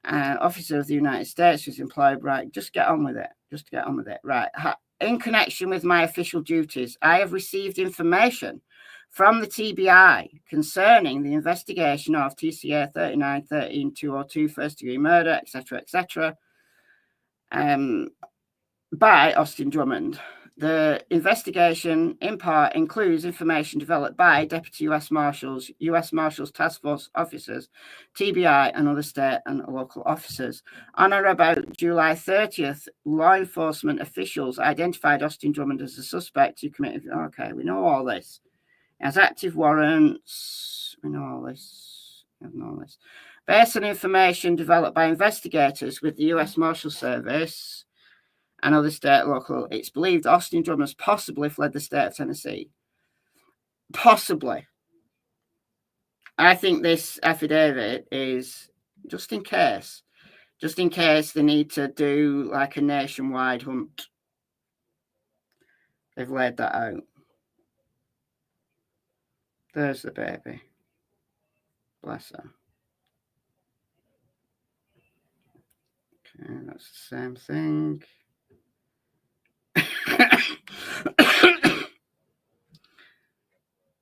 Officer of the United States was employed. Right, just get on with it. Right. In connection with my official duties, I have received information from the TBI concerning the investigation of TCA 39-13-202 first-degree murder, etc., by Austin Drummond. The investigation, in part, includes information developed by Deputy U.S. Marshals, U.S. Marshals Task Force officers, TBI, and other state and local officers. On or about July 30th, law enforcement officials identified Austin Drummond as a suspect who committed... Okay, we know all this. He has active warrants. We know all this. Based on information developed by investigators with the U.S. Marshal Service and other state local, it's believed Austin Drummond has possibly fled the state of Tennessee. Possibly. I think this affidavit is just in case they need to do like a nationwide hunt. They've laid that out. There's the baby. Bless her. Okay, that's the same thing.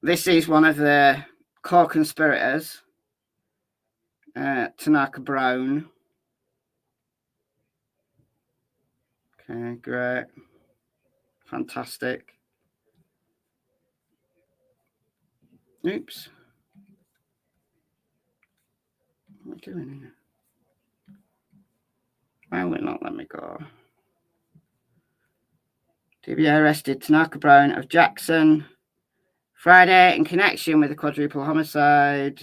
This is one of the co-conspirators, Tanaka Brown. Okay, great. Fantastic. Oops. What are we doing here? Why will it not let me go? TBI arrested Tanaka Brown of Jackson Friday in connection with a quadruple homicide.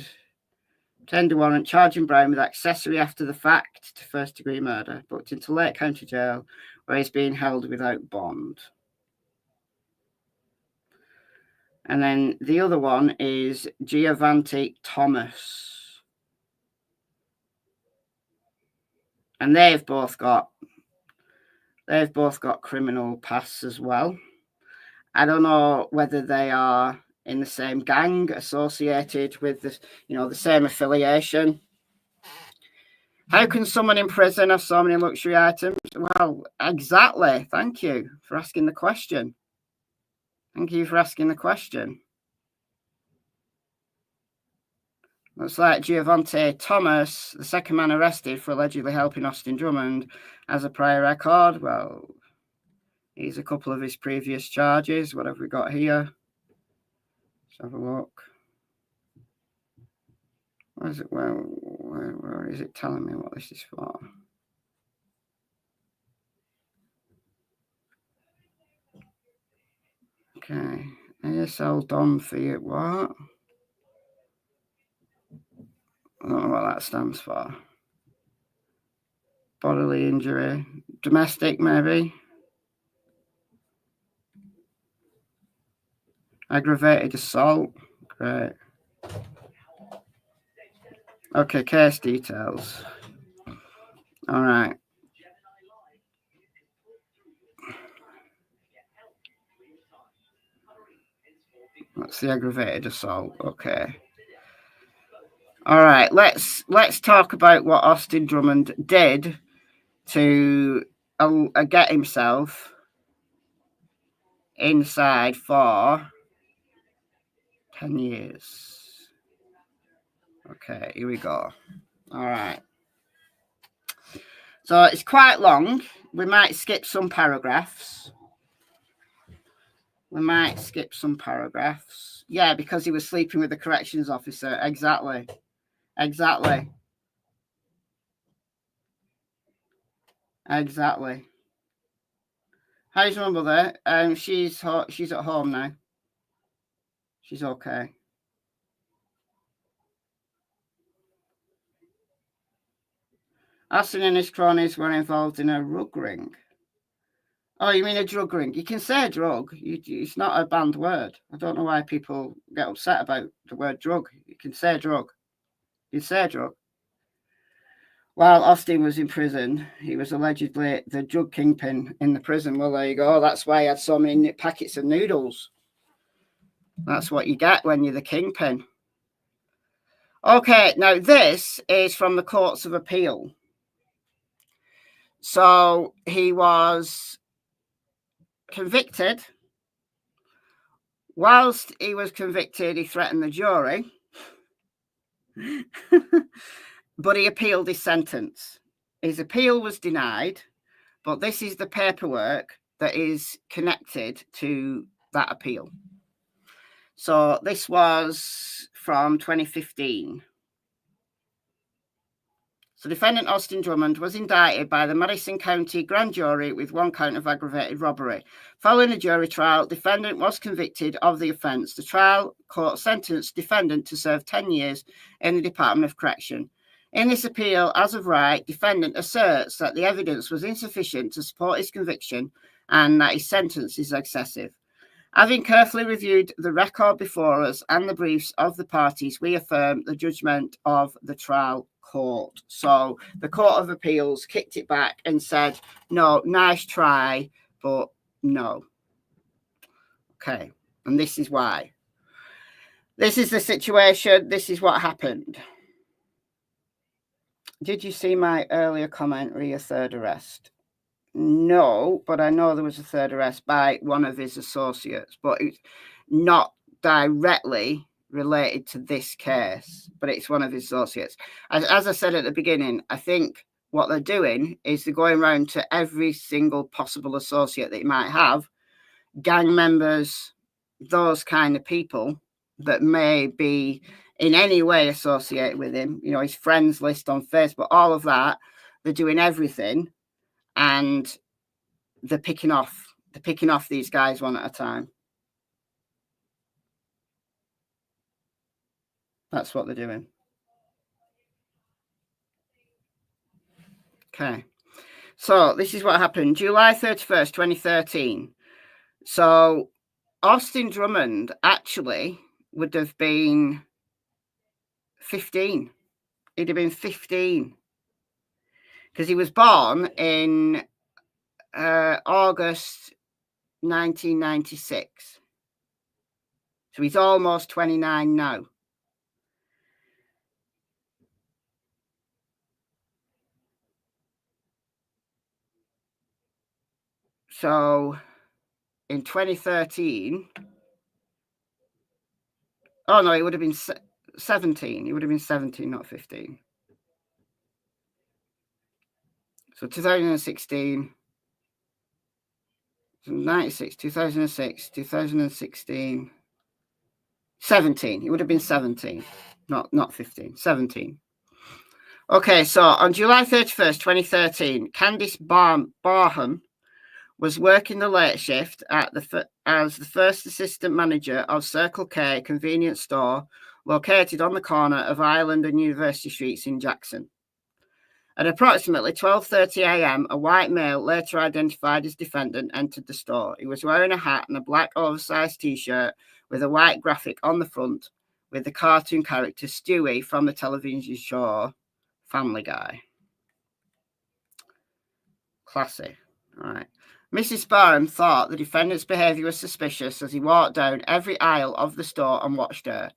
Tender warrant charging Brown with accessory after the fact to first-degree murder, booked into Lake County Jail, where he's being held without bond. And then the other one is Giovanni Thomas. And they've both got criminal pasts as well. I don't know whether they are in the same gang, associated with the same affiliation. How can someone in prison have so many luxury items? Well, exactly. Thank you for asking the question. Looks like Giovante Thomas, the second man arrested for allegedly helping Austin Drummond, has a prior record. Well, here's a couple of his previous charges. What have we got here? Let's have a look. Where is it? Where is it telling me what this is for? Okay. ASL Dom Fiat, what? I don't know what that stands for. Bodily injury. Domestic, maybe. Aggravated assault. Great. Okay, case details. All right. That's the aggravated assault. Okay. All right. Let's talk about what Austin Drummond did to get himself inside for 10 years. Okay, here we go. All right. So it's quite long. We might skip some paragraphs. Yeah, because he was sleeping with the corrections officer. Exactly. How's your mother? She's at home now. She's okay. Austin and his cronies were involved in a rug ring. Oh, you mean a drug ring? You can say drug. It's not a banned word. I don't know why people get upset about the word drug. You can say drug. While Austin was in prison, he was allegedly the drug kingpin in the prison. Well, there you go. That's why he had so many packets of noodles. That's what you get when you're the kingpin. Okay, now this is from the Courts of Appeal. So he was convicted. Whilst he was convicted, he threatened the jury. But he appealed his sentence. His appeal was denied, but this is the paperwork that is connected to that appeal. So this was from 2015. So defendant Austin Drummond was indicted by the Madison County Grand Jury with one count of aggravated robbery. Following a jury trial, defendant was convicted of the offence. The trial court sentenced defendant to serve 10 years in the Department of Correction. In this appeal, as of right, defendant asserts that the evidence was insufficient to support his conviction and that his sentence is excessive. Having carefully reviewed the record before us and the briefs of the parties, we affirm the judgment of the trial court. So the Court of Appeals kicked it back and said, no, nice try, but no. Okay, and this is why. This is the situation. This is what happened. Did you see my earlier commentary, a third arrest? No, but I know there was a third arrest by one of his associates, but it's not directly related to this case, but it's one of his associates. As I said at the beginning, I think what they're doing is they're going around to every single possible associate that he might have, gang members, those kind of people that may be in any way associated with him, you know, his friends list on Facebook, all of that. They're doing everything, and they're picking off these guys one at a time. That's what they're doing. Okay. So this is what happened. July 31st, 2013. So Austin Drummond actually would have been 15. He'd have been 15. Because he was born in August 1996. So he's almost 29 now. So in 2013, oh no, it would have been 17. He would have been 17, not 15. So 2016, 96, 2006, 2016, 17. He would have been 17, not 15, 17. Okay, so on July 31st, 2013, Candice Barham was working the late shift as the first assistant manager of Circle K convenience store located on the corner of Ireland and University Streets in Jackson. At approximately 12:30 a.m., a white male, later identified as defendant, entered the store. He was wearing a hat and a black oversized T-shirt with a white graphic on the front with the cartoon character Stewie from the television show Family Guy. Classy. All right. Mrs. Barham thought the defendant's behaviour was suspicious as he walked down every aisle of the store and watched her.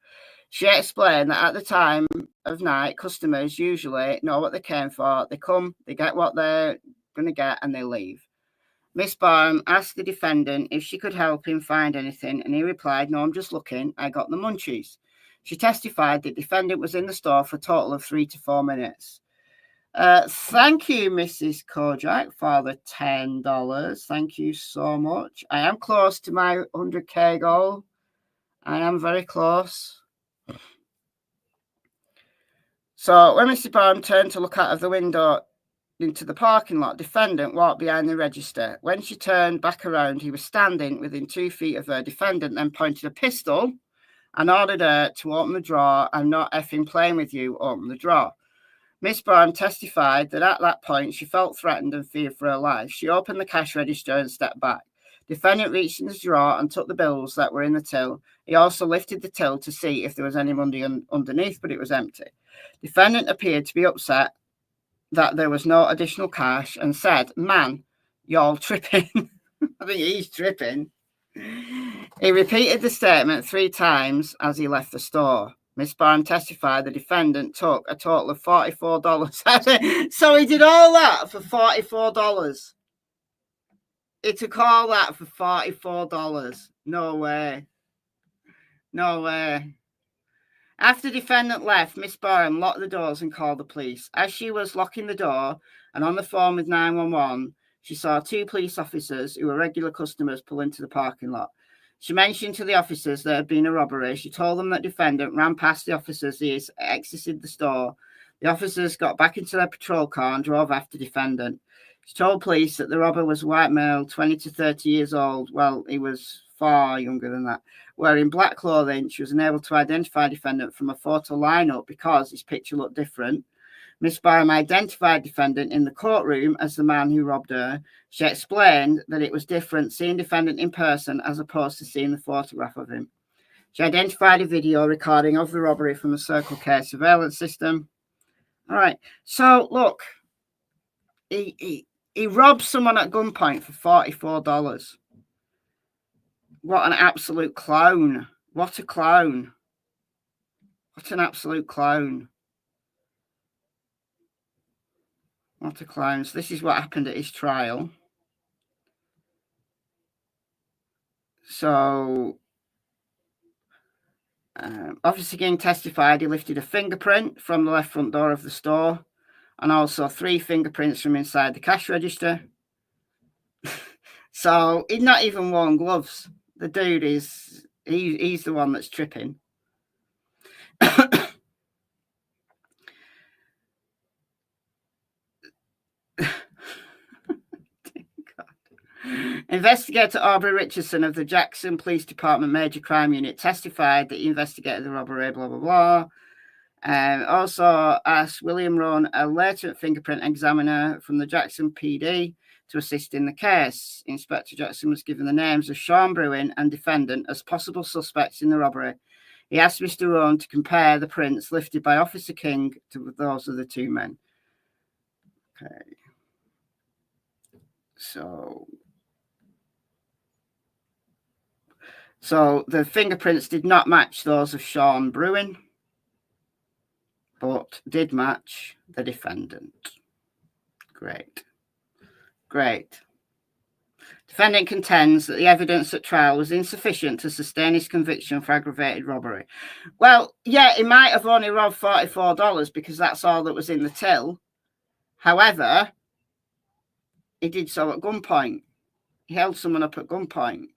She explained that at the time of night, customers usually know what they came for. They come, they get what they're going to get, and they leave. Miss Barham asked the defendant if she could help him find anything, and he replied, "No, I'm just looking. I got the munchies." She testified that the defendant was in the store for a total of 3 to 4 minutes. Thank you, Mrs. Kojak, for the $10. Thank you so much. I am close to my 100K goal. I am very close. So when Mrs. Barham turned to look out of the window into the parking lot, defendant walked behind the register. When she turned back around, he was standing within 2 feet of her. Defendant then pointed a pistol and ordered her to open the drawer. "I'm not effing playing with you, open the drawer." Miss Barham testified that at that point she felt threatened and feared for her life. She opened the cash register and stepped back. Defendant reached in his drawer and took the bills that were in the till. He also lifted the till to see if there was any money underneath, but it was empty. Defendant appeared to be upset that there was no additional cash and said, "Man, you're tripping." I think he's tripping. He repeated the statement 3 times as he left the store. Miss Barham testified the defendant took a total of $44. So he did all that for $44. He took all that for $44. No way. No way. After defendant left, Miss Barham locked the doors and called the police. As she was locking the door and on the phone with 911, she saw 2 police officers who were regular customers pull into the parking lot. She mentioned to the officers there had been a robbery. She told them that defendant ran past the officers. He exited the store. The officers got back into their patrol car and drove after defendant. She told police that the robber was a white male, 20 to 30 years old. Well, he was far younger than that. Wearing black clothing, she was unable to identify defendant from a photo lineup because his picture looked different. Miss Barham identified defendant in the courtroom as the man who robbed her. She explained that it was different seeing defendant in person as opposed to seeing the photograph of him. She identified a video recording of the robbery from the Circle K surveillance system. All right, so look, he robbed someone at gunpoint for $44. What an absolute clown. What a clown. What an absolute clown. What a clown. So this is what happened at his trial. So, Officer King testified he lifted a fingerprint from the left front door of the store and also 3 fingerprints from inside the cash register. So he'd not even worn gloves. The dude he's the one that's tripping. Investigator Aubrey Richardson of the Jackson Police Department Major Crime Unit testified that he investigated the robbery, blah, blah, blah. Also asked William Rohn, a latent fingerprint examiner from the Jackson PD, to assist in the case. Inspector Jackson was given the names of Sean Bruin and defendant as possible suspects in the robbery. He asked Mr. Rohn to compare the prints lifted by Officer King to those of the 2 men. Okay. So the fingerprints did not match those of Sean Bruin, but did match the defendant. Great. Great. Defendant contends that the evidence at trial was insufficient to sustain his conviction for aggravated robbery. Well, yeah, he might have only robbed $44 because that's all that was in the till. However, he did so at gunpoint. He held someone up at gunpoint.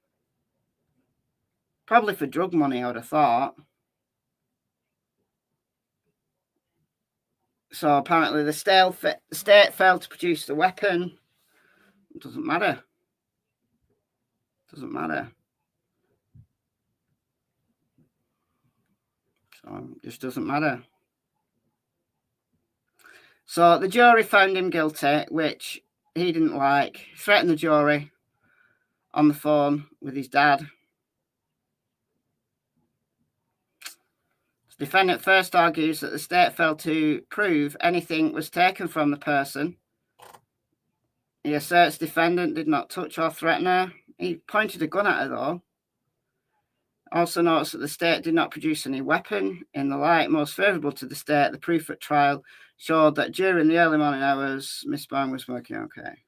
Probably for drug money, I would have thought. So apparently the state failed to produce the weapon. It doesn't matter. Doesn't matter. So it just doesn't matter. So the jury found him guilty, which he didn't like. He threatened the jury on the phone with his dad. The defendant first argues that the state failed to prove anything was taken from the person. He asserts defendant did not touch or threaten her. He pointed a gun at her, though. Also notes that the state did not produce any weapon. In the light most favourable to the state, the proof at trial showed that during the early morning hours, Miss Brown was working okay.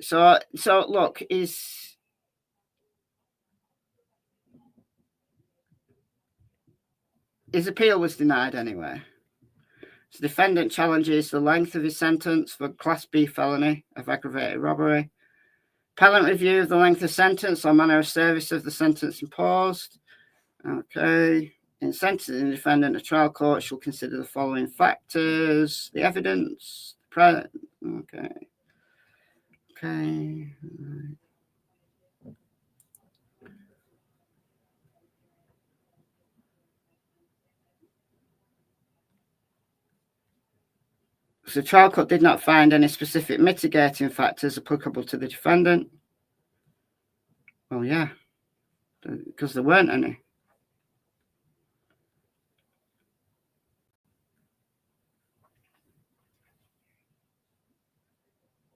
So look, his appeal was denied anyway. The defendant challenges the length of his sentence for Class B felony of aggravated robbery. Appellant review of the length of sentence or manner of service of the sentence imposed. Okay. In sentencing the defendant, a trial court shall consider the following factors: the evidence, okay. So the trial court did not find any specific mitigating factors applicable to the defendant. Well, yeah, because there weren't any.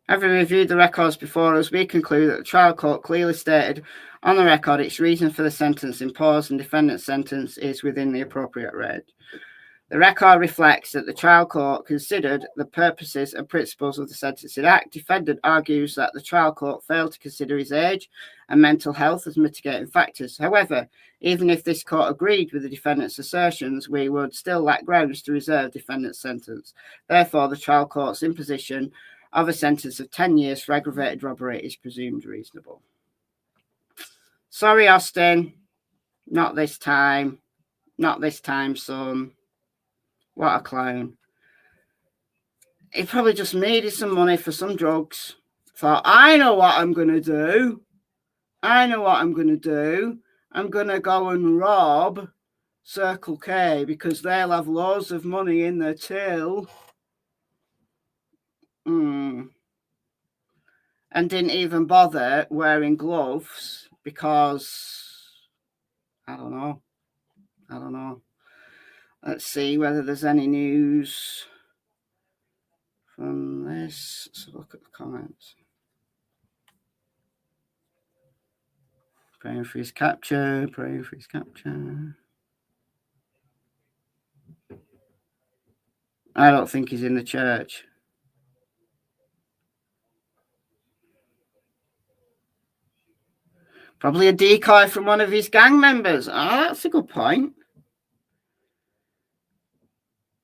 Having reviewed the records before us, we conclude that the trial court clearly stated on the record its reason for the sentence imposed and defendant's sentence is within the appropriate range. The record reflects that the trial court considered the purposes and principles of the Sentencing Act. Defendant argues that the trial court failed to consider his age and mental health as mitigating factors. However, even if this court agreed with the defendant's assertions, we would still lack grounds to reserve defendant's sentence. Therefore, the trial court's imposition of a sentence of 10 years for aggravated robbery is presumed reasonable. Sorry, Austin. Not this time. Not this time, son. What a clown. He probably just needed some money for some drugs. Thought, I know what I'm going to do. I'm going to go and rob Circle K because they'll have loads of money in their till. And didn't even bother wearing gloves because, I don't know. Let's see whether there's any news from this. Let's look at the comments. Praying for his capture. I don't think he's in the church. Probably a decoy from one of his gang members. Oh, that's a good point.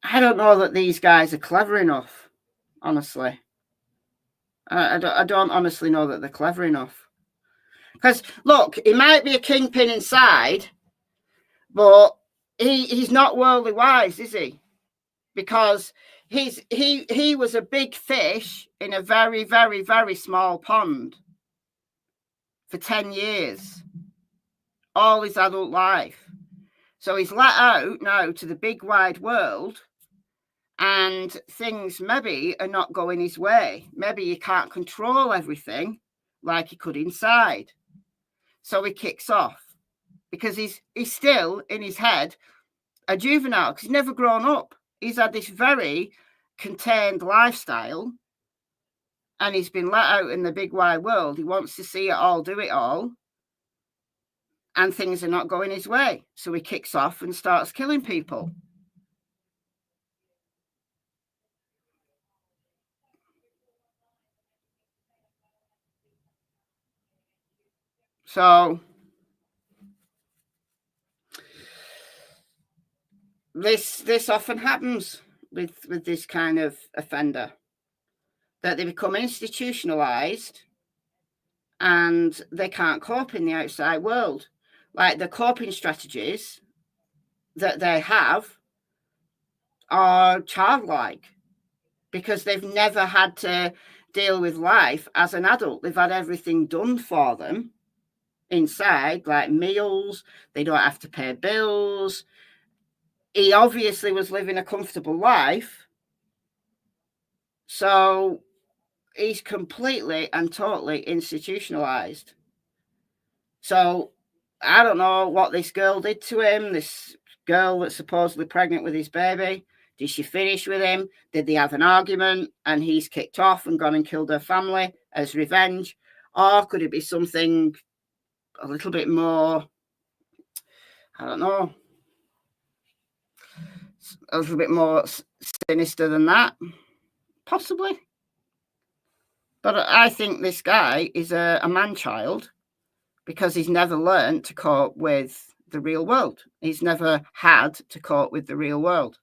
I don't know that these guys are clever enough, honestly. I don't honestly know that they're clever enough. Because, look, he might be a kingpin inside, but he's not worldly wise, is he? Because he was a big fish in a very, very, very small pond for 10 years, all his adult life. So he's let out now to the big wide world, and things maybe are not going his way. Maybe he can't control everything like he could inside. So he kicks off because he's still in his head a juvenile because he's never grown up. He's had this very contained lifestyle and he's been let out in the big wide world. He wants to see it all, do it all. And things are not going his way. So he kicks off and starts killing people. So this often happens with this kind of offender, that they become institutionalized and they can't cope in the outside world. Like, the coping strategies that they have are childlike, because they've never had to deal with life as an adult. They've had everything done for them inside, like meals. They don't have to pay bills. He obviously was living a comfortable life. So he's completely and totally institutionalized. So I don't know what this girl did to him, this girl that's supposedly pregnant with his baby. Did she finish with him? Did they have an argument and he's kicked off and gone and killed her family as revenge? Or could it be something a little bit more, I don't know, a little bit more sinister than that? Possibly. But I think this guy is a man-child, because he's never learned to cope with the real world. He's never had to cope with the real world.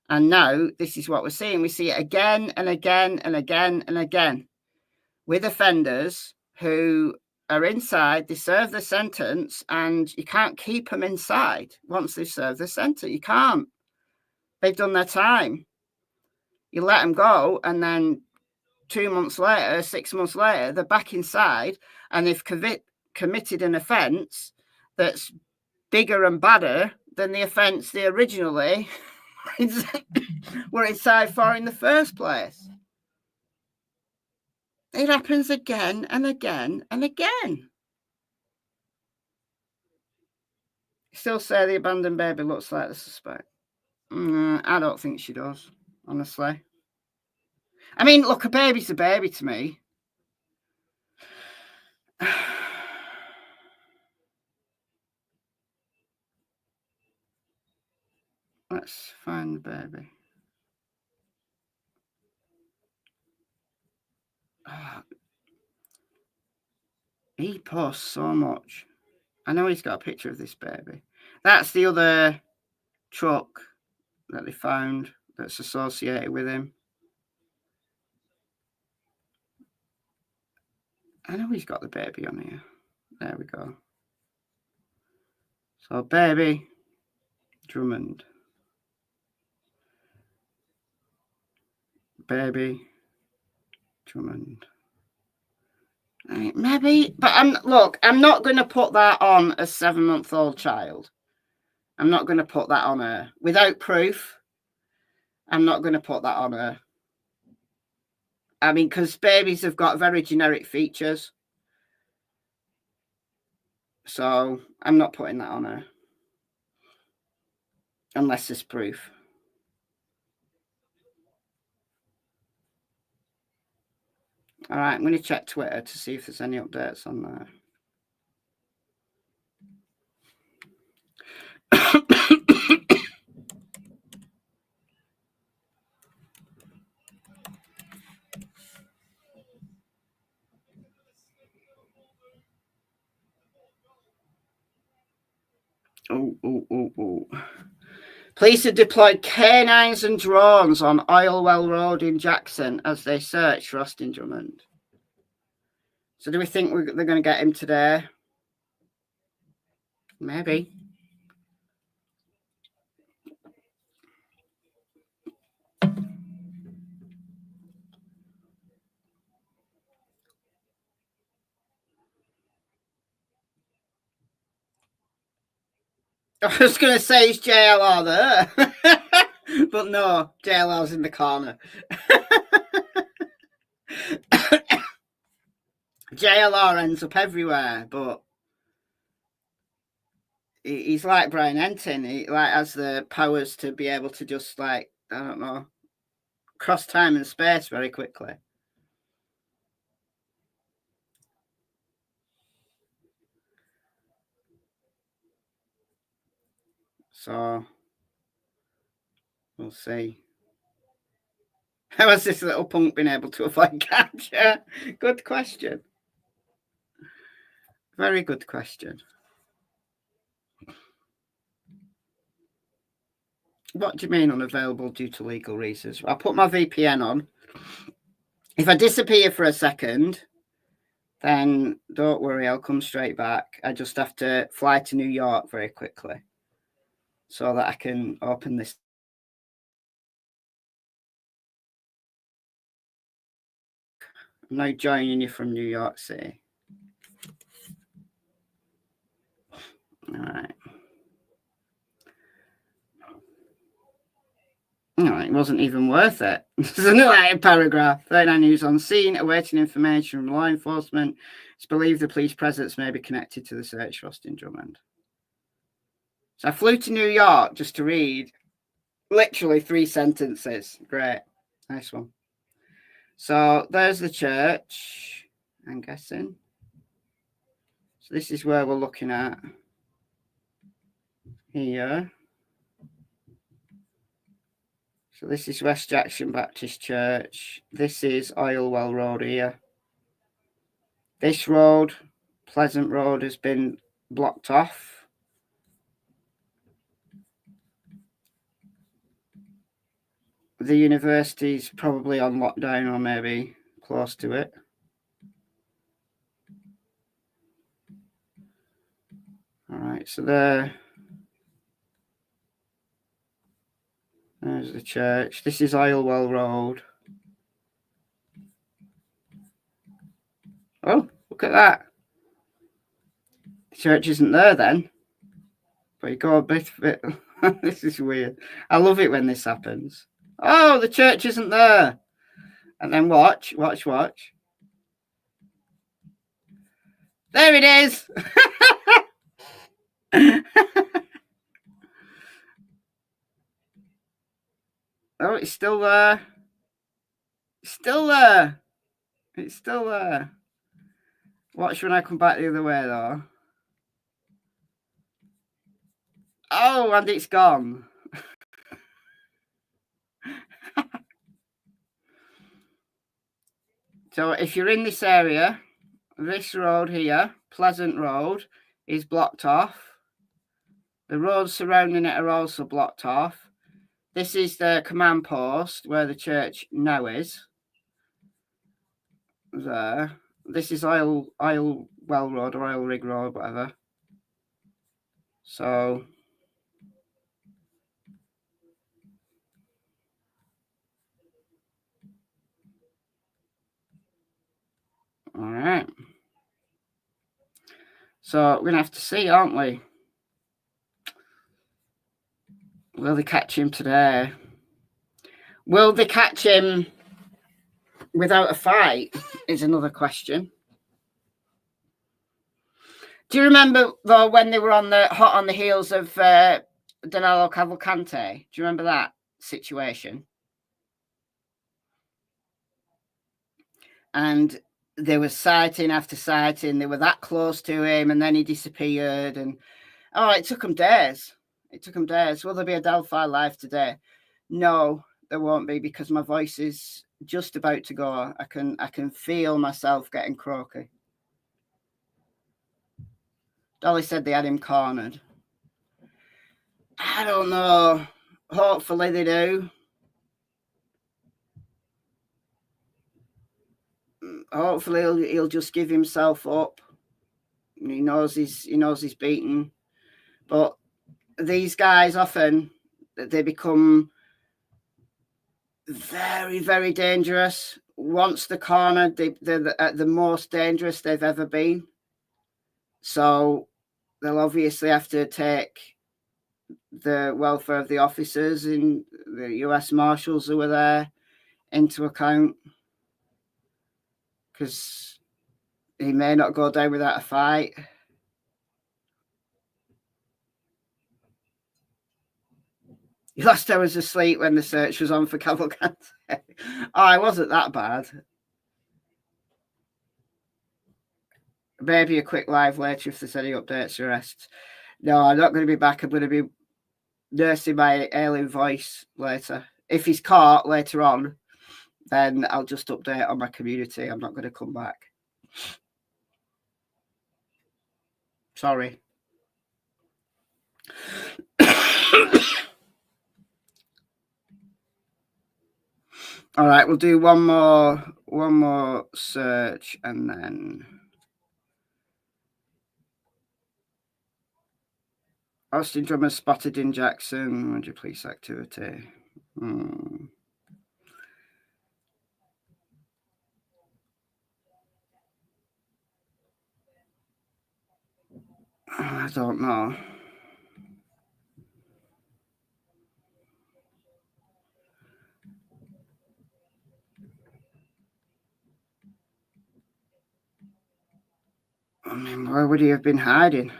And now this is what we're seeing. We see it again and again and again and again with offenders who are inside, they serve the sentence, and you can't keep them inside once they've served the sentence. You can't. They've done their time. You let them go, and then 2 months later, 6 months later, they're back inside, and they've committed an offence that's bigger and badder than the offence they originally were inside for in the first place. It happens again and again and again. Still say the abandoned baby looks like the suspect. I don't think she does, honestly. I mean, look, a baby's a baby to me. Let's find the baby. He posts so much. I know he's got a picture of this baby. That's the other truck that they found that's associated with him. I know he's got the baby on here. There we go. So, baby Drummond. Baby Drummond. Maybe, but I'm not going to put that on a 7-month-old child. I'm not going to put that on her without proof. I'm not going to put that on her. I mean, because babies have got very generic features. So I'm not putting that on her. Unless there's proof. All right, I'm going to check Twitter to see if there's any updates on there. Oh. Police have deployed canines and drones on Oilwell Road in Jackson as they search for Austin Drummond. So do we think they're going to get him today? Maybe. I was going to say, is JLR there? But no, JLR's in the corner. JLR ends up everywhere, but he's like Brian Enton. He like has the powers to be able to just, like, I don't know, cross time and space very quickly. So we'll see. How has this little punk been able to avoid capture? Good question. Very good question. What do you mean unavailable due to legal reasons? I'll put my VPN on. If I disappear for a second, then don't worry, I'll come straight back. I just have to fly to New York very quickly so that I can open this. I'm now joining you from New York City. All right. No, it wasn't even worth it. There's another paragraph. 39 news on scene, awaiting information from law enforcement. It's believed the police presence may be connected to the search for Austin Drummond. So I flew to New York just to read literally 3 sentences. Great. Nice one. So there's the church, I'm guessing. So this is where we're looking at here. So this is West Jackson Baptist Church. This is Oilwell Road here. This road, Pleasant Road, has been blocked off. The university's probably on lockdown or maybe close to it. All right, so there's the church. This is Oilwell Road. Oh, look at that. The church isn't there then. But you go a bit. This is weird. I love it when this happens. Oh, the church isn't there. And then watch. There it is. Oh, it's still there. It's still there. It's still there. Watch when I come back the other way, though. Oh, and it's gone. So if you're in this area, this road here, Pleasant Road, is blocked off. The roads surrounding it are also blocked off. This is the command post where the church now is. There. This is Oilwell Road or Oil Rig Road, whatever. So all right. So we're gonna have to see, aren't we? Will they catch him today? Will they catch him without a fight? Is another question. Do you remember though when they were hot on the heels of Danilo Cavalcante? Do you remember that situation? And there was sighting after sighting. They were that close to him, and then he disappeared. And it took them days. It took them days. Will there be a Delphi live today? No, there won't be, because my voice is just about to go. I can feel myself getting croaky. Dolly said they had him cornered. I don't know. Hopefully they do. Hopefully he'll just give himself up. He knows he's beaten. But these guys often, they become very, very dangerous. Once they're cornered, they're at the most dangerous they've ever been. So they'll obviously have to take the welfare of the officers and the US Marshals who were there into account, because he may not go down without a fight. He lost hours of sleep when the search was on for Cavalcante. It wasn't that bad. Maybe a quick live later if there's any updates or arrests. No, I'm not going to be back. I'm going to be nursing my ailing voice later. If he's caught later on, then I'll just update on my community. I'm not going to come back. Sorry. All right, we'll do one more search and then Austin Drummond spotted in Jackson. Would you police activity? I don't know. I mean, where would he have been hiding?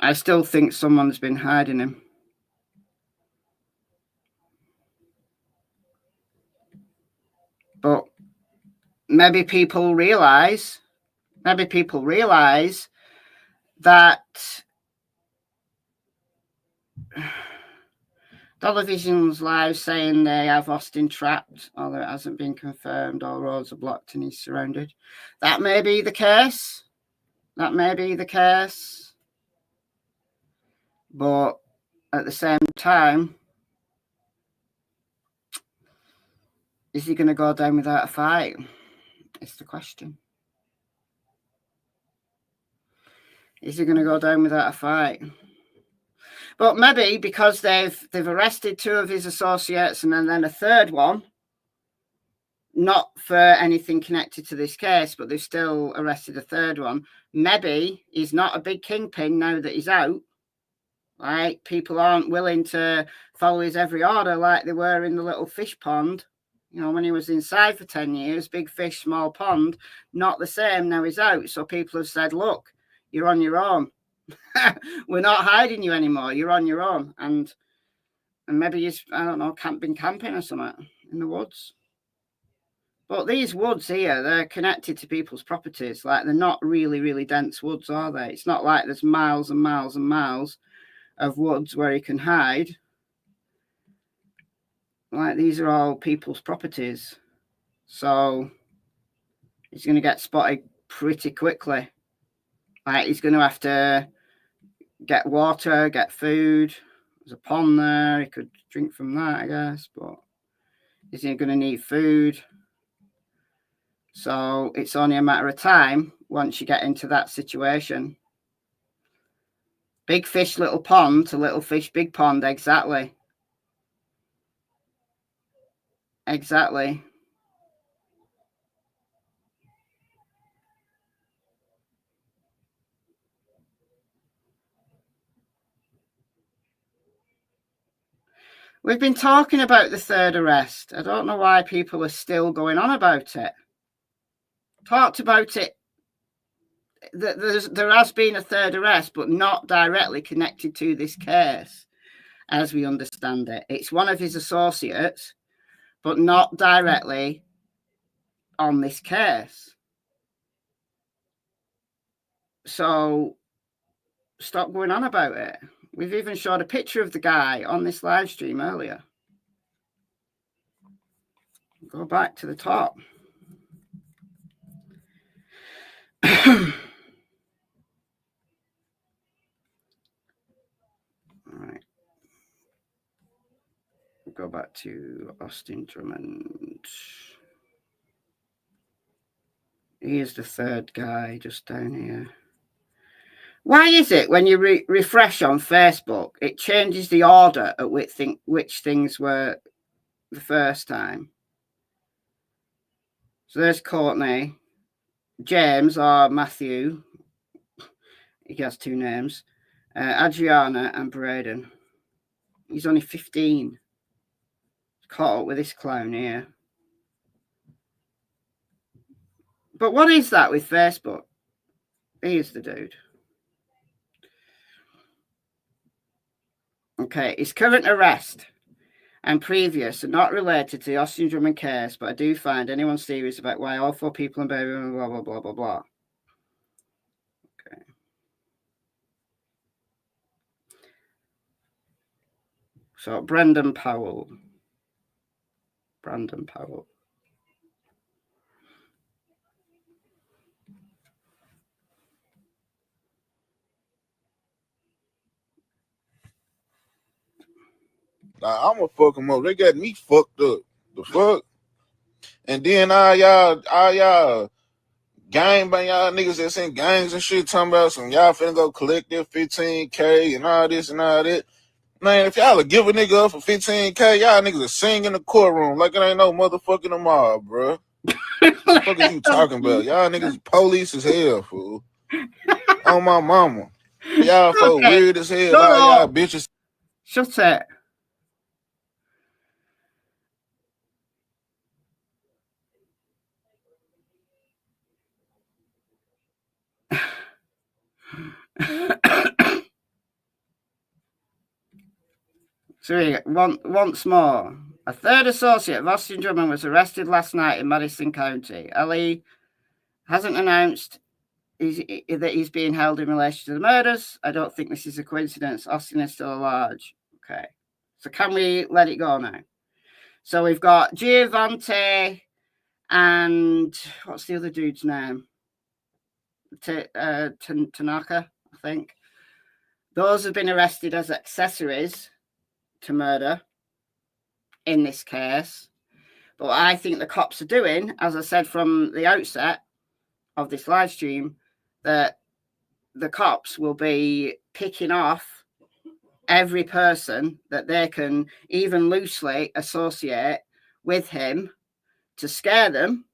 I still think someone's been hiding him. But maybe people realize that television's live saying they have Austin trapped, although it hasn't been confirmed. All roads are blocked and he's surrounded. That may be the case. But at the same time, is he going to go down without a fight? It's the question. Is he going to go down without a fight? But maybe because they've arrested 2 of his associates and then a third one, not for anything connected to this case, but they've still arrested a third one. Maybe he's not a big kingpin now that he's out. Right? People aren't willing to follow his every order like they were in the little fish pond. You know, when he was inside for 10 years, big fish, small pond, not the same. Now he's out. So people have said, look, you're on your own. We're not hiding you anymore. You're on your own. And maybe he's, I don't know, been camping or something in the woods. But these woods here, they're connected to people's properties. Like, they're not really, really dense woods, are they? It's not like there's miles and miles and miles of woods where he can hide. Like, these are all people's properties. So he's going to get spotted pretty quickly. Like, he's going to have to get water, get food. There's a pond there. He could drink from that, I guess. But is he going to need food? So it's only a matter of time once you get into that situation. Big fish, little pond to little fish, big pond. Exactly. Exactly. We've been talking about the third arrest. I don't know why people are still going on about it. Talked about it. There has been a third arrest, but not directly connected to this case, as we understand it. It's one of his associates, but not directly on this case. So stop going on about it. We've even showed a picture of the guy on this live stream earlier. Go back to the top. All right. We'll go back to Austin Drummond. He is the third guy just down here. Why is it when you refresh on Facebook, it changes the order at which things were the first time? So there's Courtney, James or Matthew. He has 2 names. Adriana and Braden. He's only 15. Caught up with this clown here. But what is that with Facebook? He is the dude. Okay, his current arrest and previous are not related to the Austin Drummond case, but I do find anyone serious about why all 4 people in baby blah blah blah blah blah. Okay. So Brandon Powell. Like, I'ma fuck them up. They got me fucked up. The fuck? And then all y'all gangbang y'all niggas that's in gangs and shit talking about some y'all finna go collect their 15K and all this and all that. Man, if y'all give a nigga up for 15K, y'all niggas will sing in the courtroom like it ain't no motherfucking tomorrow, bro. What the fuck is you talking about? Y'all niggas police as hell, fool. On my mama. Y'all folk Okay. weird as hell. Shut All up. y'all bitches. Shut it. So once more, a third associate of Austin Drummond was arrested last night in Madison County. Ali hasn't announced that he's being held in relation to the murders. I don't think this is a coincidence. Austin is still large. Okay. So can we let it go now? So we've got Giovanni and what's the other dude's name? Tanaka, I think. Those have been arrested as accessories to murder in this case. But what I think the cops are doing, as I said from the outset of this live stream, that the cops will be picking off every person that they can even loosely associate with him to scare them,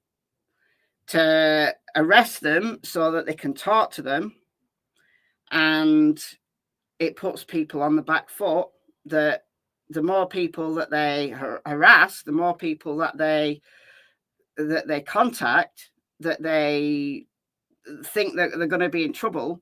to arrest them so that they can talk to them. And it puts people on the back foot that the more people that they harass, the more people that they contact, that they think that they're going to be in trouble,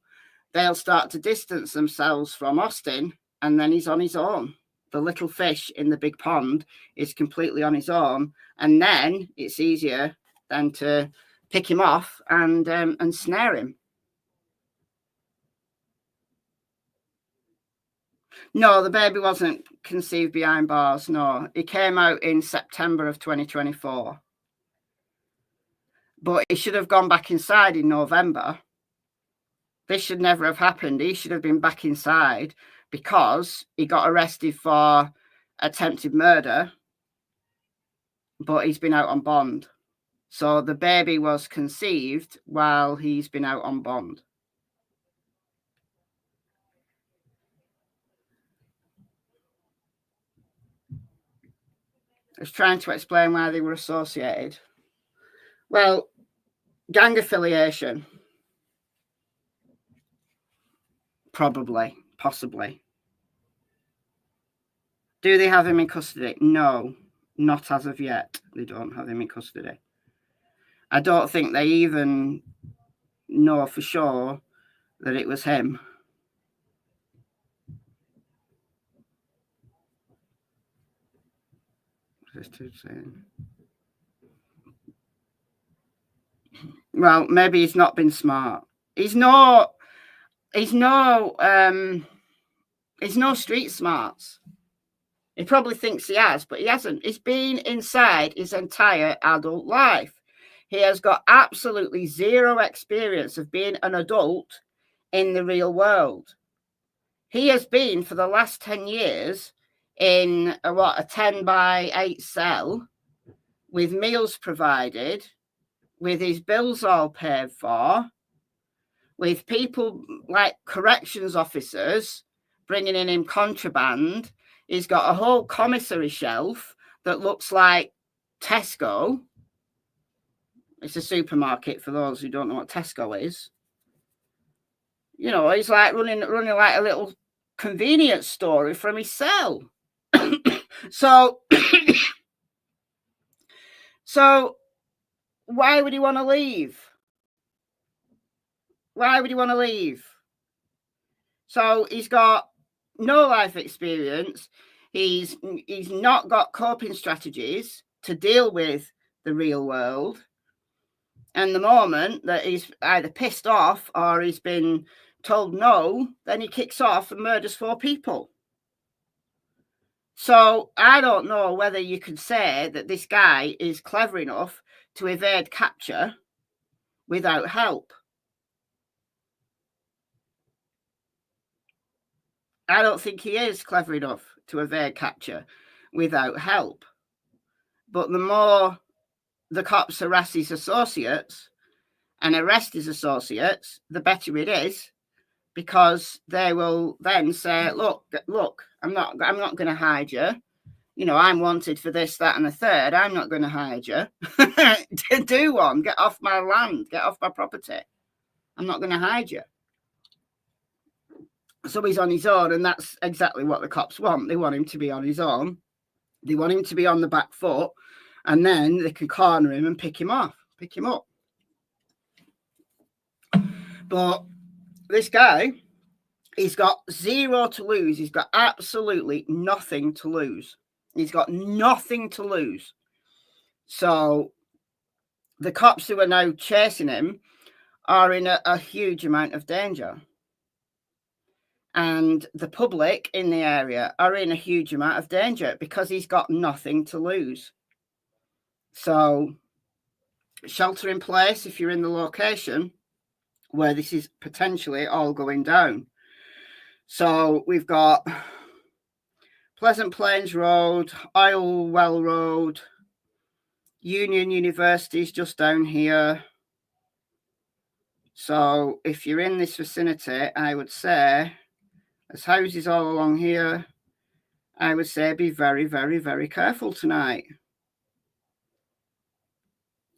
they'll start to distance themselves from Austin, and then he's on his own. The little fish in the big pond is completely on his own, and then it's easier than to pick him off and snare him. No, the baby wasn't conceived behind bars. No, it came out in September of 2024. But he should have gone back inside in November. This should never have happened. He should have been back inside because he got arrested for attempted murder, but he's been out on bond. So the baby was conceived while he's been out on bond. I was trying to explain why they were associated. Well, gang affiliation. Probably, possibly. Do they have him in custody? No, not as of yet. They don't have him in custody. I don't think they even know for sure that it was him. What is this saying? Well, maybe he's not been smart. He's no street smarts. He probably thinks he has, but he hasn't. He's been inside his entire adult life. He has got absolutely zero experience of being an adult in the real world. He has been for the last 10 years in a 10 by 8 cell with meals provided, with his bills all paid for, with people like corrections officers bringing in him contraband. He's got a whole commissary shelf that looks like Tesco. It's a supermarket for those who don't know what Tesco is. You know, he's like running like a little convenience store from his cell. So why would he want to leave? Why would he want to leave? So he's got no life experience. He's not got coping strategies to deal with the real world. And the moment that he's either pissed off or he's been told no, then he kicks off and murders 4 people. So I don't know whether you could say that this guy is clever enough to evade capture without help. I don't think he is clever enough to evade capture without help. But the more the cops harass his associates and arrest his associates, the better it is, because they will then say, look, I'm not going to hide you. You know, I'm wanted for this, that, and the third. I'm not going to hide you. Do one. Get off my land. Get off my property. I'm not going to hide you. So he's on his own, and that's exactly what the cops want. They want him to be on his own. They want him to be on the back foot, and then they can corner him and pick him up. But this guy, he's got zero to lose. He's got absolutely nothing to lose. He's got nothing to lose. So the cops who are now chasing him are in a huge amount of danger. And the public in the area are in a huge amount of danger because he's got nothing to lose. So shelter in place if you're in the location where this is potentially all going down. So we've got Pleasant Plains Road, Oil Well Road, Union University's just down here. So if you're in this vicinity, I would say, there's houses all along here, I would say be very, very, very careful tonight.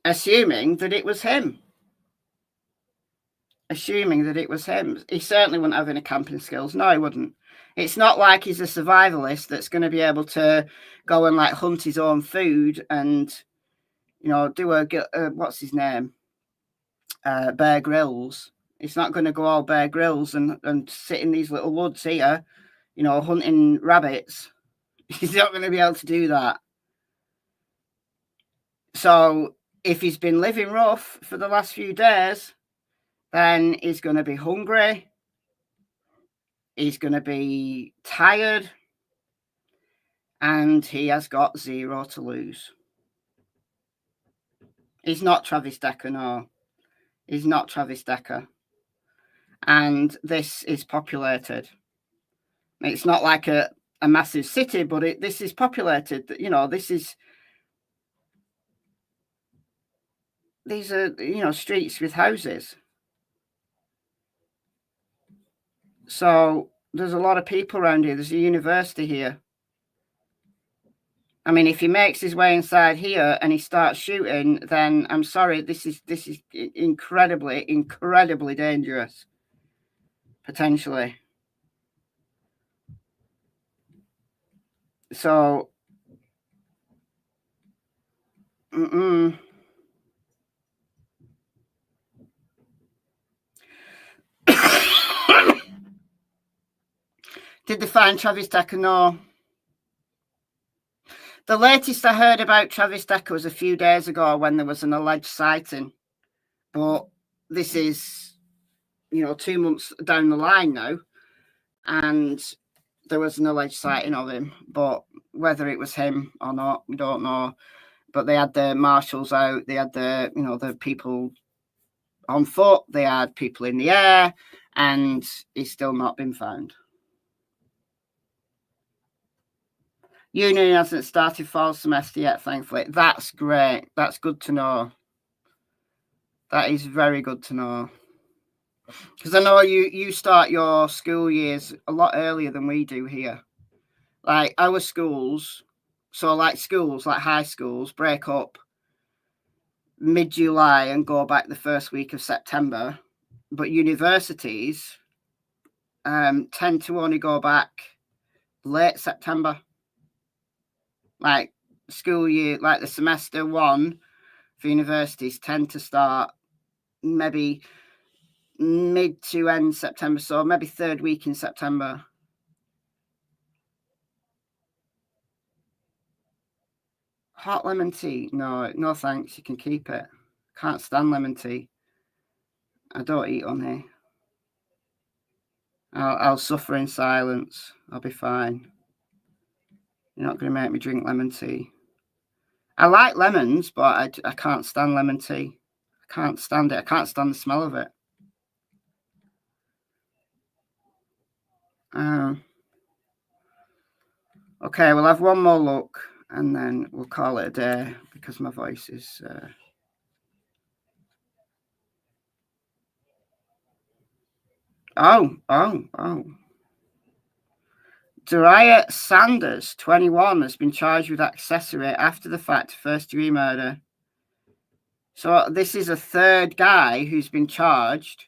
Assuming that it was him. He certainly wouldn't have any camping skills. No, he wouldn't. It's not like he's a survivalist that's going to be able to go and like hunt his own food and, you know, do a what's his name? Bear Grylls. It's not going to go all Bear Grylls and sit in these little woods here, you know, hunting rabbits. He's not going to be able to do that. So if he's been living rough for the last few days, then he's going to be hungry. He's going to be tired. And he has got zero to lose. He's not Travis Decker, no. He's not Travis Decker. And this is populated. It's not like a massive city, but this is populated. You know, these are, you know, streets with houses. So there's a lot of people around here. There's a university here. I mean, if he makes his way inside here and he starts shooting, then I'm sorry, this is incredibly, incredibly dangerous. Potentially. So, Did they find Travis Decker? No. The latest I heard about Travis Decker was a few days ago when there was an alleged sighting. But this is, you know, 2 months down the line now. And there was an alleged sighting of him. But whether it was him or not, we don't know. But they had the marshals out. They had the, you know, the people on foot. They had people in the air. And he's still not been found. Uni hasn't started fall semester yet, thankfully. That's great. That's good to know. That is very good to know. Because I know you start your school years a lot earlier than we do here. Like our schools, so like schools, like high schools, break up mid-July and go back the first week of September. But universities tend to only go back late September. Like school year, like the semester one for universities tend to start maybe mid to end September. So maybe third week in September. Hot lemon tea? No thanks. You can keep it. Can't stand lemon tea. I don't eat honey. I'll suffer in silence. I'll be fine. You're not going to make me drink lemon tea. I like lemons, but I can't stand lemon tea. I can't stand it. I can't stand the smell of it. Okay, we'll have one more look and then we'll call it a day because my voice is... Oh. Dariah Sanders, 21, has been charged with accessory after the fact, first-degree murder. So this is a third guy who's been charged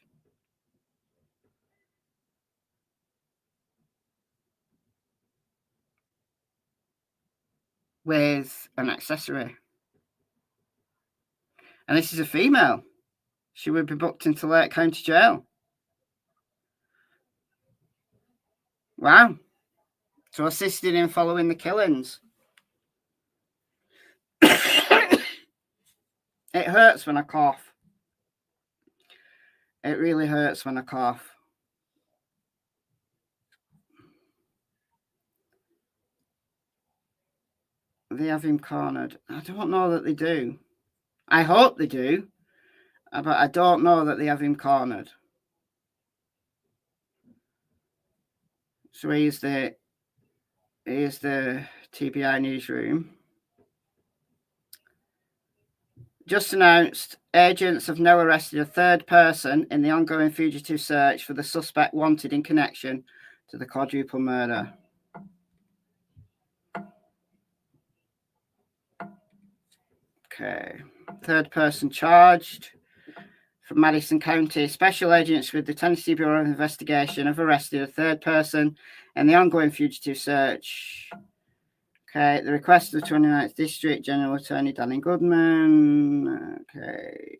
with an accessory. And this is a female. She would be booked into Lake County Jail. Wow. So assisted in following the killings. It hurts when I cough. It really hurts when I cough. They have him cornered. I don't know that they do. I hope they do, but I don't know that they have him cornered. So here's the TBI newsroom. Just announced, agents have now arrested a third person in the ongoing fugitive search for the suspect wanted in connection to the quadruple murder. Okay, third person charged from Madison County. Special agents with the Tennessee Bureau of Investigation have arrested a third person in the ongoing fugitive search. Okay, the request of the 29th District General Attorney Danny Goodman. Okay.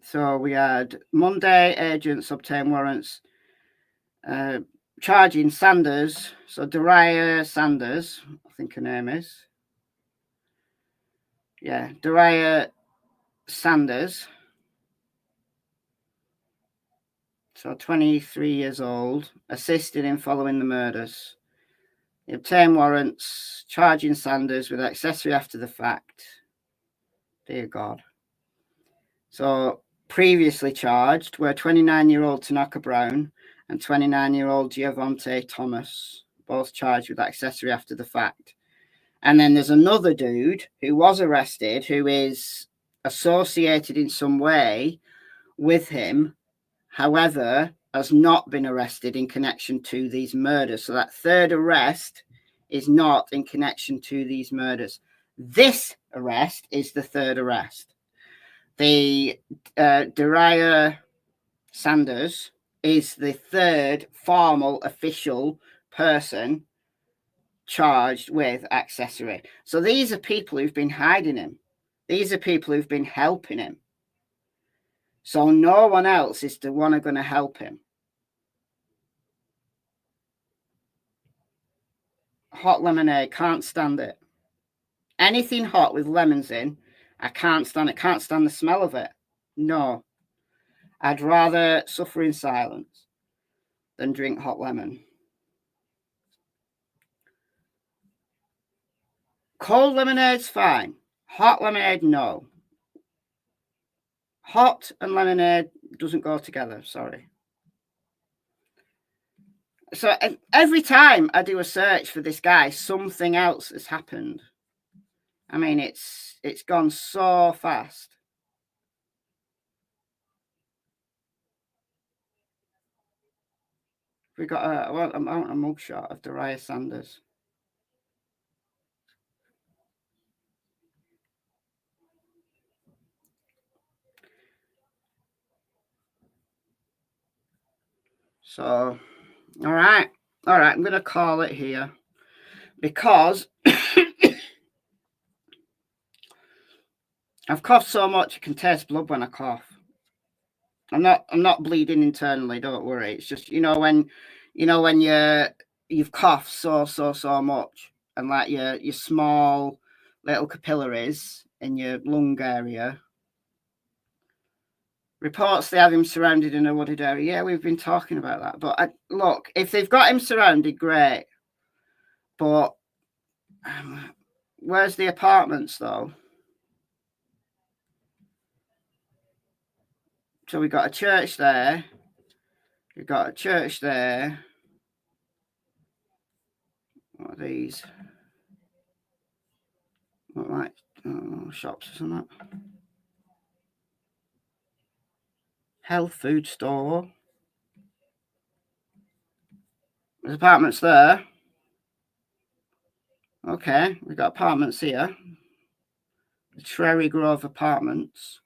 So we had Monday, agents obtained warrants charging Sanders. So Dariah Sanders, I think her name is. Yeah, Dariah Sanders. So 23 years old, assisted in following the murders. He obtained warrants charging Sanders with accessory after the fact. Dear God. So previously charged were 29-year-old Tanaka Brown and 29-year-old Giavonte Thomas, both charged with accessory after the fact. And then there's another dude who was arrested who is associated in some way with him, however, has not been arrested in connection to these murders. So that third arrest is not in connection to these murders. This arrest is the third arrest. The Dariah Sanders is the third formal official person charged with accessory. So these are people who've been hiding him. These are people who've been helping him. So no one else is the one going to help him. Hot lemonade, can't stand it. Anything hot with lemons in, I can't stand it. Can't stand the smell of it. No. I'd rather suffer in silence than drink hot lemon. Cold lemonade's fine. Hot lemonade, no. Hot and lemonade doesn't go together, sorry. So every time I do a search for this guy, something else has happened. I mean, it's gone so fast. We got a mugshot of Dariah Sanders. So, all right. I'm going to call it here because I've coughed so much I can taste blood when I cough. I'm not bleeding internally. Don't worry. It's just when you've coughed so much and like your small little capillaries in your lung area. Reports they have him surrounded in a wooded area. Yeah, we've been talking about that. But look, if they've got him surrounded, great. But where's the apartments, though? So we got a church there. We've got a church there. What are these? Look like shops or something. Health food store. There's apartments there. Okay, we've got apartments here. The Cherry Grove Apartments.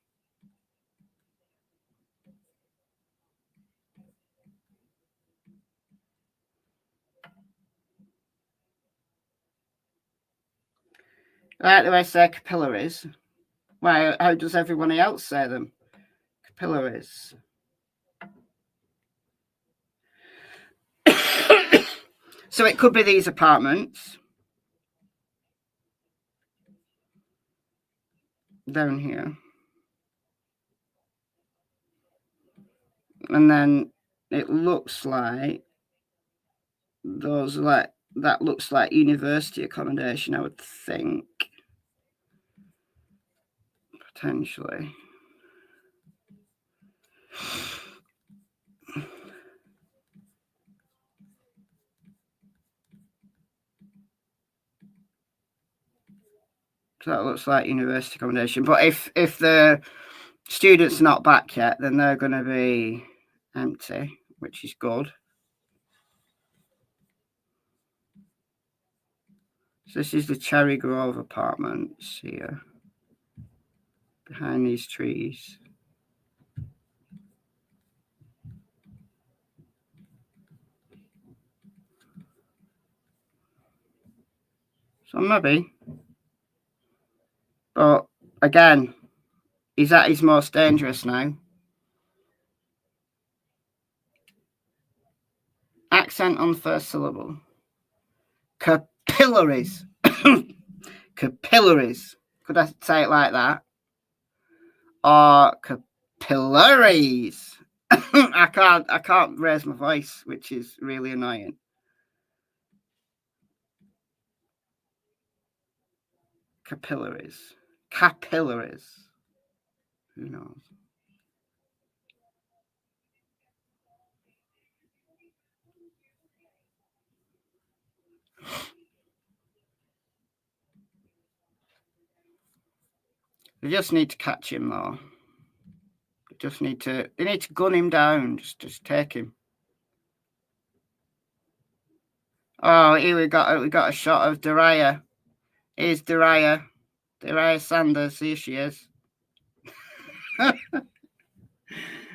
Right, do I say capillaries? Why? How does everyone else say them? Capillaries. So it could be these apartments down here, and then it looks like those that looks like university accommodation, I would think, potentially. So that looks like university accommodation. But if the students are not back yet, then they're going to be empty, which is good. So this is the Cherry Grove Apartments here, behind these trees. So maybe. But again, he's at his most dangerous now. Accent on the first syllable. Capillaries. Capillaries. Could I say it like that? Or capillaries. I can't raise my voice, which is really annoying. Capillaries. Capillaries. Who knows? They just need to catch him though. They need to gun him down. Just take him. Oh, here we got a shot of Dariah. Here's Dariah. Dariah Sanders. Here she is.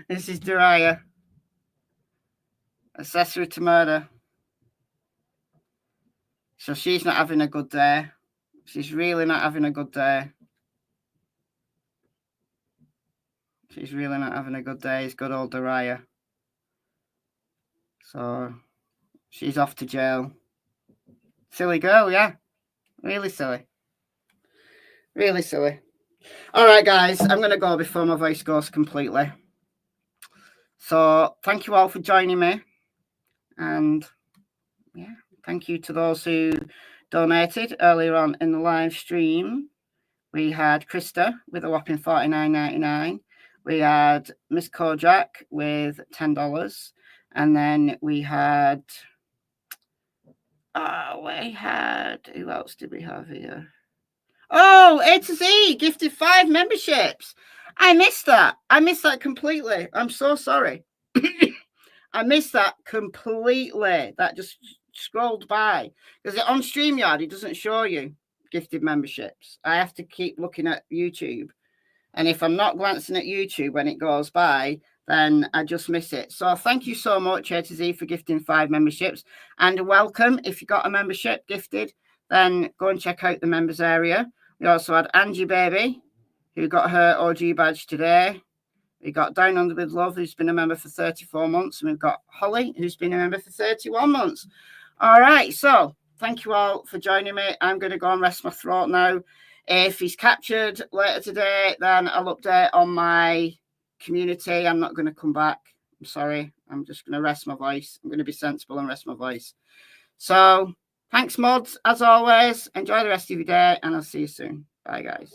This is Dariah. Accessory to murder. So she's not having a good day. She's really not having a good day. She's really not having a good day. It's good old Dariah. So she's off to jail. Silly girl, yeah. Really silly. Really silly. All right, guys. I'm going to go before my voice goes completely. So thank you all for joining me. And yeah, thank you to those who donated earlier on in the live stream. We had Krista with a whopping $49.99. We had Miss Kojak with $10. And then we had, who else did we have here? Oh, A to Z gifted 5 memberships. I missed that. I missed that completely. I'm so sorry. I missed that completely. That just scrolled by. Because on StreamYard, it doesn't show you gifted memberships. I have to keep looking at YouTube. And if I'm not glancing at YouTube when it goes by, then I just miss it. So thank you so much, A to Z, for gifting 5 memberships. And welcome. If you got a membership gifted, then go and check out the members area. We also had Angie Baby, who got her OG badge today. We got Down Under with Love, who's been a member for 34 months. And we've got Holly, who's been a member for 31 months. All right. So thank you all for joining me. I'm going to go and rest my throat now. If he's captured later today, then I'll update on my community. I'm not going to come back. I'm sorry. I'm just going to rest my voice. I'm going to be sensible and rest my voice. So thanks, mods. As always, enjoy the rest of your day, and I'll see you soon. Bye, guys.